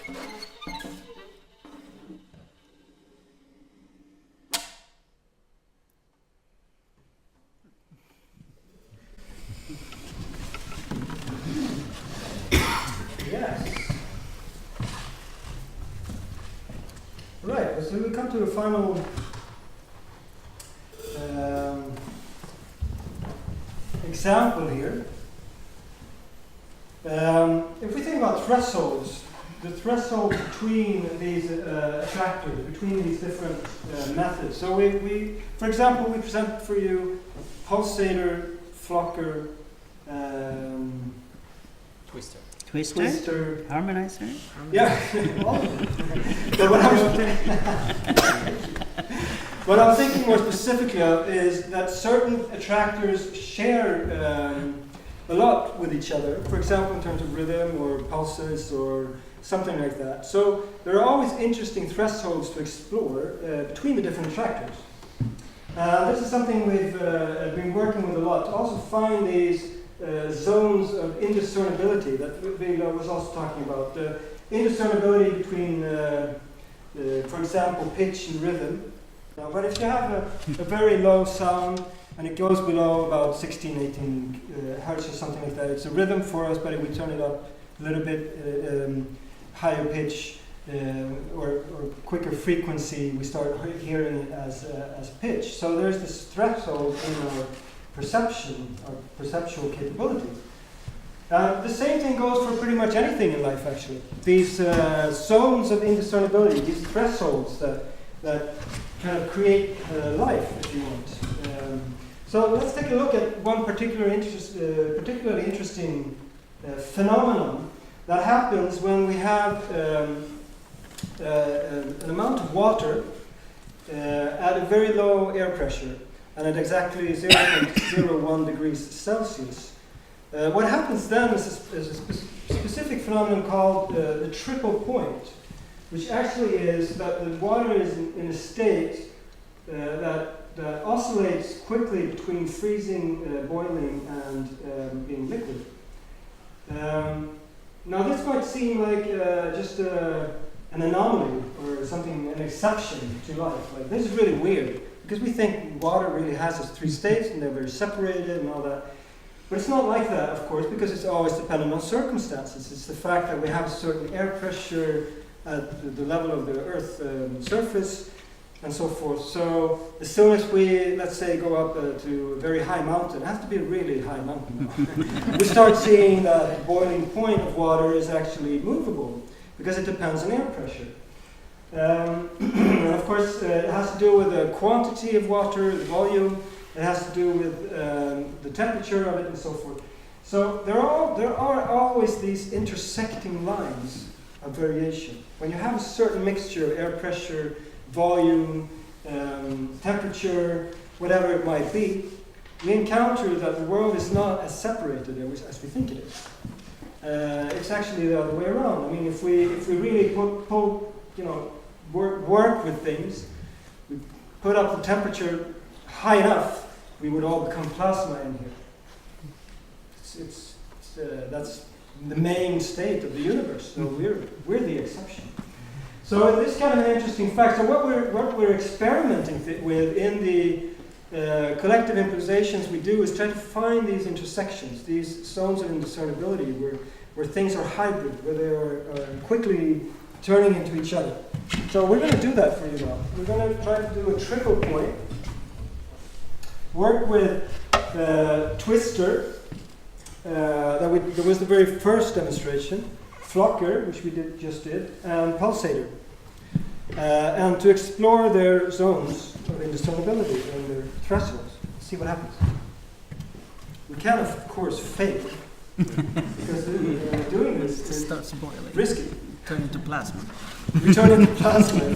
Yes. Right, so we come to a final example here. If we think about thresholds, the threshold between these attractors, between these different methods. So for example, we present for you pulsator, flocker, Twister. Twister, harmonizer. Yeah, all of them. But what I'm thinking more specifically of is that certain attractors share a lot with each other. For example, in terms of rhythm or pulses or something like that. So there are always interesting thresholds to explore between the different attractors. This is something we've been working with a lot to also find these zones of indiscernibility that Vila was also talking about. The indiscernibility between, for example, pitch and rhythm. But if you have a very low sound and it goes below about 16, 18 hertz or something like that, it's a rhythm for us, but if we turn it up a little bit higher pitch or quicker frequency, we start hearing it as pitch. So there's this threshold in our perception, or perceptual capability. The same thing goes for pretty much anything in life, actually. These zones of indiscernibility, these thresholds that kind of create life, if you want. So let's take a look at one particularly interesting phenomenon that happens when we have an amount of water at a very low air pressure and at exactly 0.01 degrees Celsius. What happens then is a specific phenomenon called the triple point, which actually is that the water is in a state that oscillates quickly between freezing, boiling, and being liquid. Now this might seem like just an anomaly or something, an exception to life. Like, this is really weird, because we think water really has its three states and they're very separated and all that. But it's not like that, of course, because it's always dependent on circumstances. It's the fact that we have a certain air pressure at the level of the Earth's surface and so forth. So as soon as we, let's say, go up to a very high mountain, it has to be a really high mountain, we start seeing that the boiling point of water is actually movable, because it depends on air pressure. And of course, it has to do with the quantity of water, the volume. It has to do with the temperature of it and so forth. So there are always these intersecting lines of variation. When you have a certain mixture of air pressure, volume, temperature, whatever it might be, we encounter that the world is not as separated as we think it is. It's actually the other way around. I mean, if we really work with things, we put up the temperature high enough, we would all become plasma in here. That's the main state of the universe. So we're the exception. So this kind of an interesting fact. So what we're experimenting with in the collective improvisations we do is try to find these intersections, these zones of indiscernibility where things are hybrid, where they are quickly turning into each other. So we're going to do that for you now. We're going to try to do a triple point. Work with Twister. That was the very first demonstration. Flocker, which we just did, and Pulsator. And to explore their zones of indiscernibility and their thresholds. See what happens. We can, of course, fail. Because doing this is starts boiling. Risky. Turn into plasma. We turn into plasma.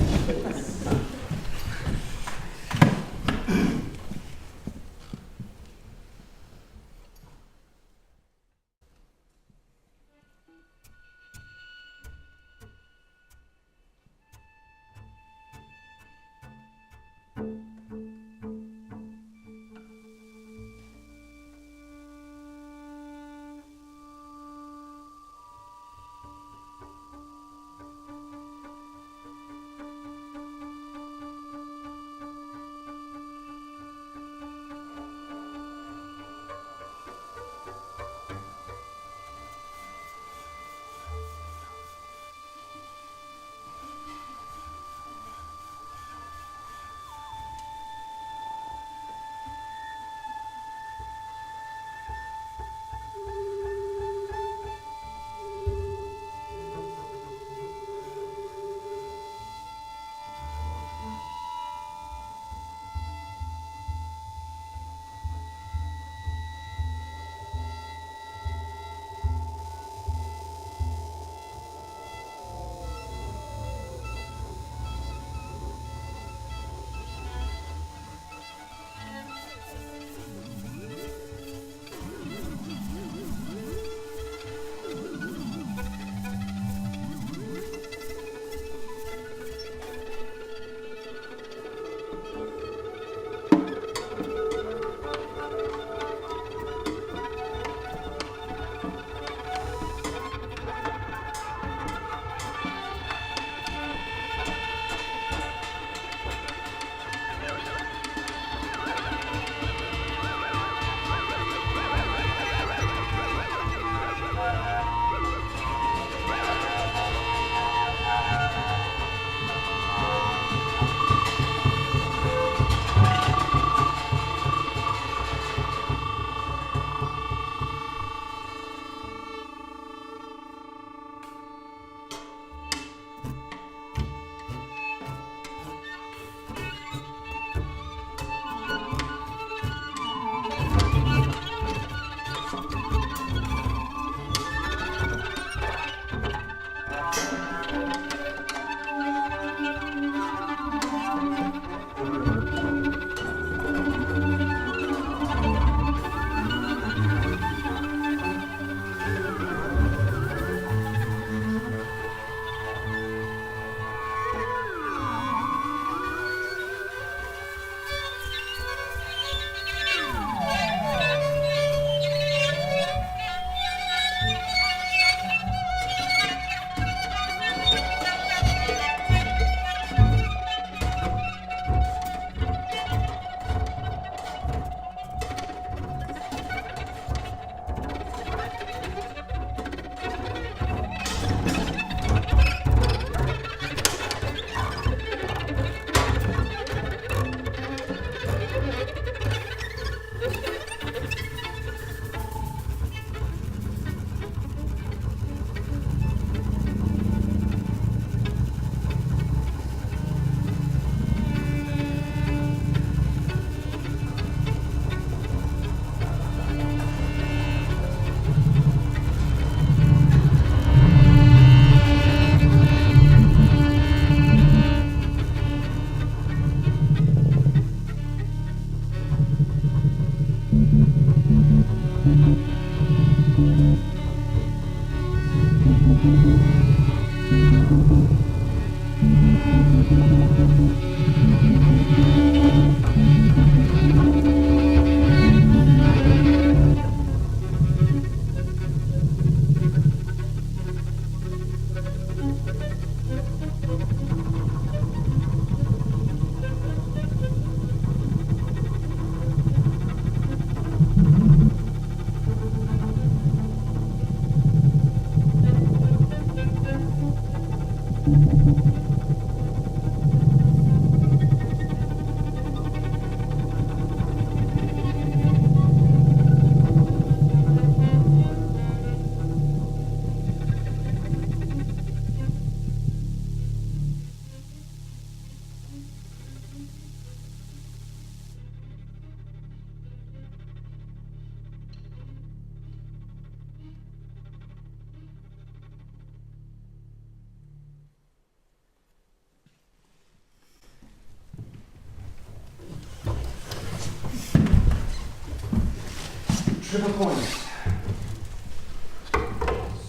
Triple points.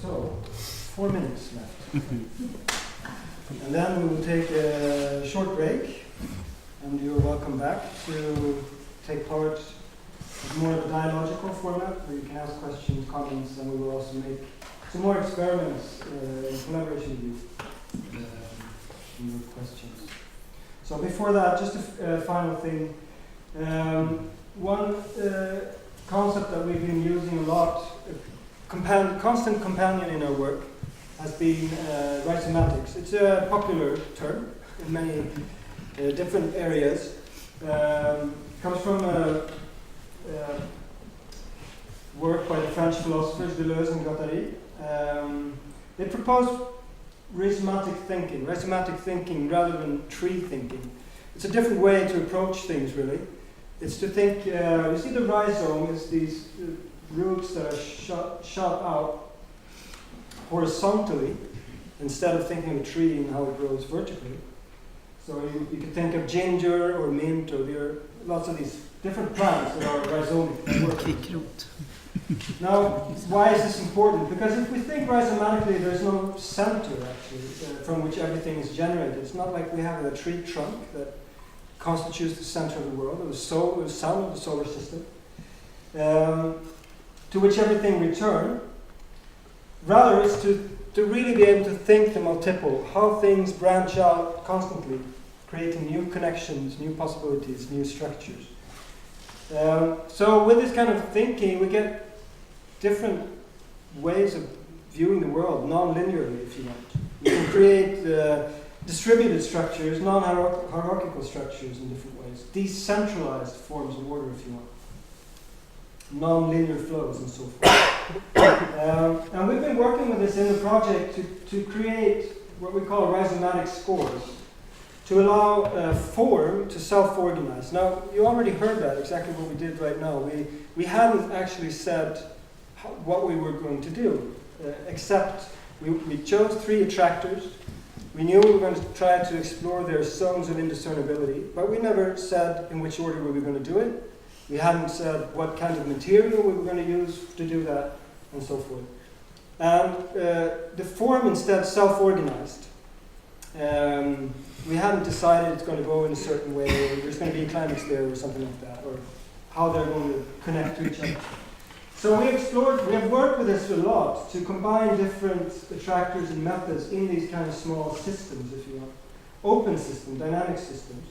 So, 4 minutes left. And then we will take a short break, and you're welcome back to take part in more of a dialogical format where you can ask questions, comments, and we will also make some more experiments in collaboration with you in your questions. So before that, just a final thing. One concept that we've been using a lot, constant companion in our work, has been rhizomatics. It's a popular term in many different areas. Comes from a work by the French philosophers Deleuze and Guattari. They proposed rhizomatic thinking rather than tree thinking. It's a different way to approach things, really. It's to think, you see the rhizome is these roots that are shot out horizontally instead of thinking of a tree and how it grows vertically. So you can think of ginger or mint, or there are lots of these different plants that are rhizomic. Now, why is this important? Because if we think rhizomatically, there's no center actually from which everything is generated. It's not like we have a tree trunk that constitutes the center of the world, or the sun of the solar system, to which everything returns. Rather, it's to really be able to think the multiple, how things branch out constantly, creating new connections, new possibilities, new structures. So with this kind of thinking, we get different ways of viewing the world, non-linearly, if you want. We can create distributed structures, non-hierarchical structures in different ways, decentralized forms of order, if you want, non-linear flows, and so forth. And we've been working with this in the project to create what we call rhizomatic scores, to allow form to self-organize. Now, you already heard that, exactly what we did right now. We hadn't actually said what we were going to do, except we chose 3 attractors. We knew we were going to try to explore their zones of indiscernibility, but we never said in which order we were going to do it. We hadn't said what kind of material we were going to use to do that, and so forth. And the form instead self-organized. We hadn't decided it's going to go in a certain way, or there's going to be a climax there, or something like that, or how they're going to connect to each other. So we have worked with this a lot to combine different attractors and methods in these kind of small systems, if you want, open systems, dynamic systems,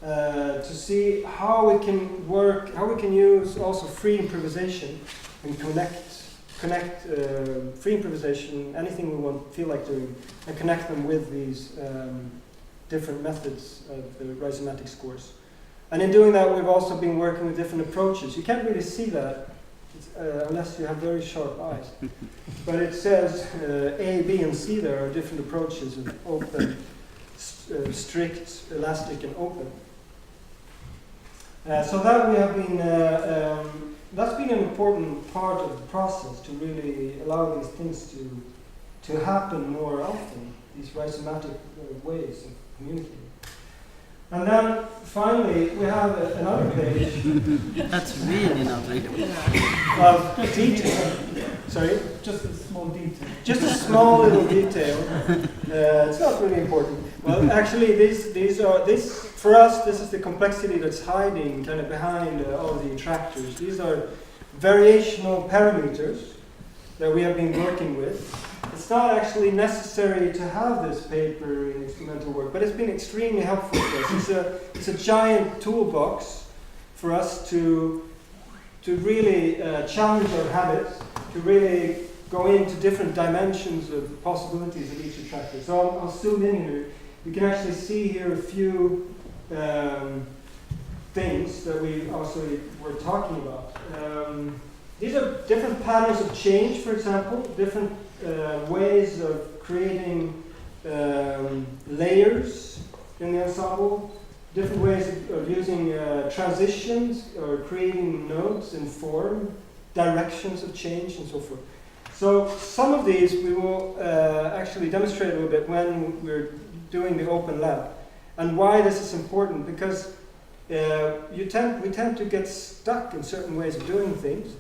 to see how we can work, how we can use also free improvisation and connect free improvisation, anything we feel like doing, and connect them with these different methods of the rhizomatic scores. And in doing that, we've also been working with different approaches. You can't really see that unless you have very sharp eyes. But it says A, B, and C there are different approaches of open, strict, elastic, and open. So that we have been, that's been an important part of the process to really allow these things to happen more often, these rhizomatic ways of communicating. And then finally, we have another page. That's really not readable. Of detail. Sorry? Just a small detail. Just a small little detail. It's not really important. Well, actually, for us, this is the complexity that's hiding kind of behind all the attractors. These are variational parameters that we have been working with. It's not actually necessary to have this paper in experimental work, but it's been extremely helpful for us. It's a giant toolbox for us to really challenge our habits, to really go into different dimensions of possibilities of each attractor. So I'll zoom in here. You can actually see here a few things that we also were talking about. These are different patterns of change, for example, different ways of creating layers in the ensemble, different ways of using transitions or creating notes in form, directions of change, and so forth. So some of these we will actually demonstrate a little bit when we're doing the open lab. And why this is important, because we tend to get stuck in certain ways of doing things.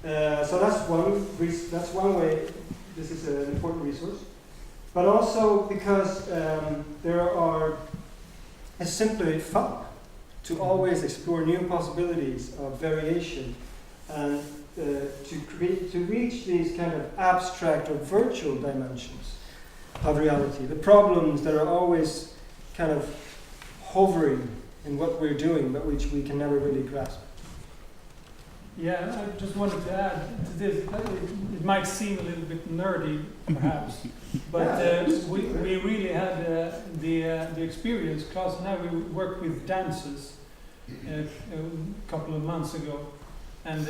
So that's one way this is an important resource. But also because it's simply fun to always explore new possibilities of variation and to reach these kind of abstract or virtual dimensions of reality. The problems that are always kind of hovering in what we're doing, but which we can never really grasp. Yeah, I just wanted to add to this. It might seem a little bit nerdy, perhaps, but we really had the experience. Klaus and I, we worked with dancers a couple of months ago, and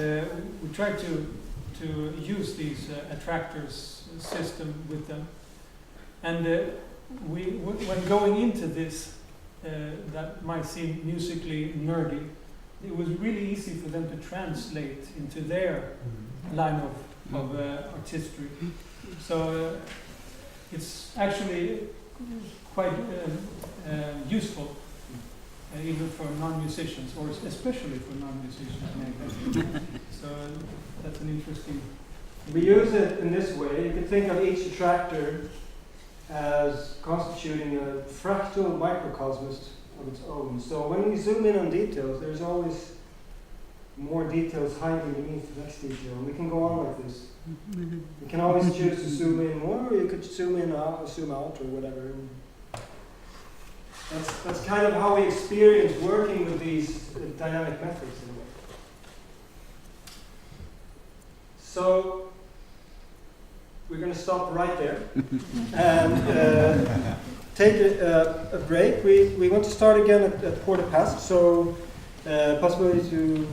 we tried to use these attractors system with them. And when going into this, that might seem musically nerdy, it was really easy for them to translate into their line of artistry. So it's actually quite useful, even for non-musicians, or especially for non-musicians maybe. So that's an interesting... We use it in this way. You can think of each attractor as constituting a fractal microcosmos of its own. So when we zoom in on details, there's always more details hiding beneath the next detail. And we can go on like this. You can always choose to zoom in more, or you could zoom in out, or zoom out, or whatever. And that's kind of how we experience working with these dynamic methods in a way. So we're going to stop right there and take a break. We want to start again at 1:15, so possibility to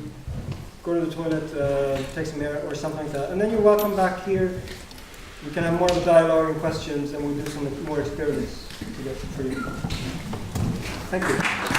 go to the toilet, take some air or something like that. And then you're welcome back here. We can have more of a dialogue and questions, and we'll do some more experiments to get for you. Thank you.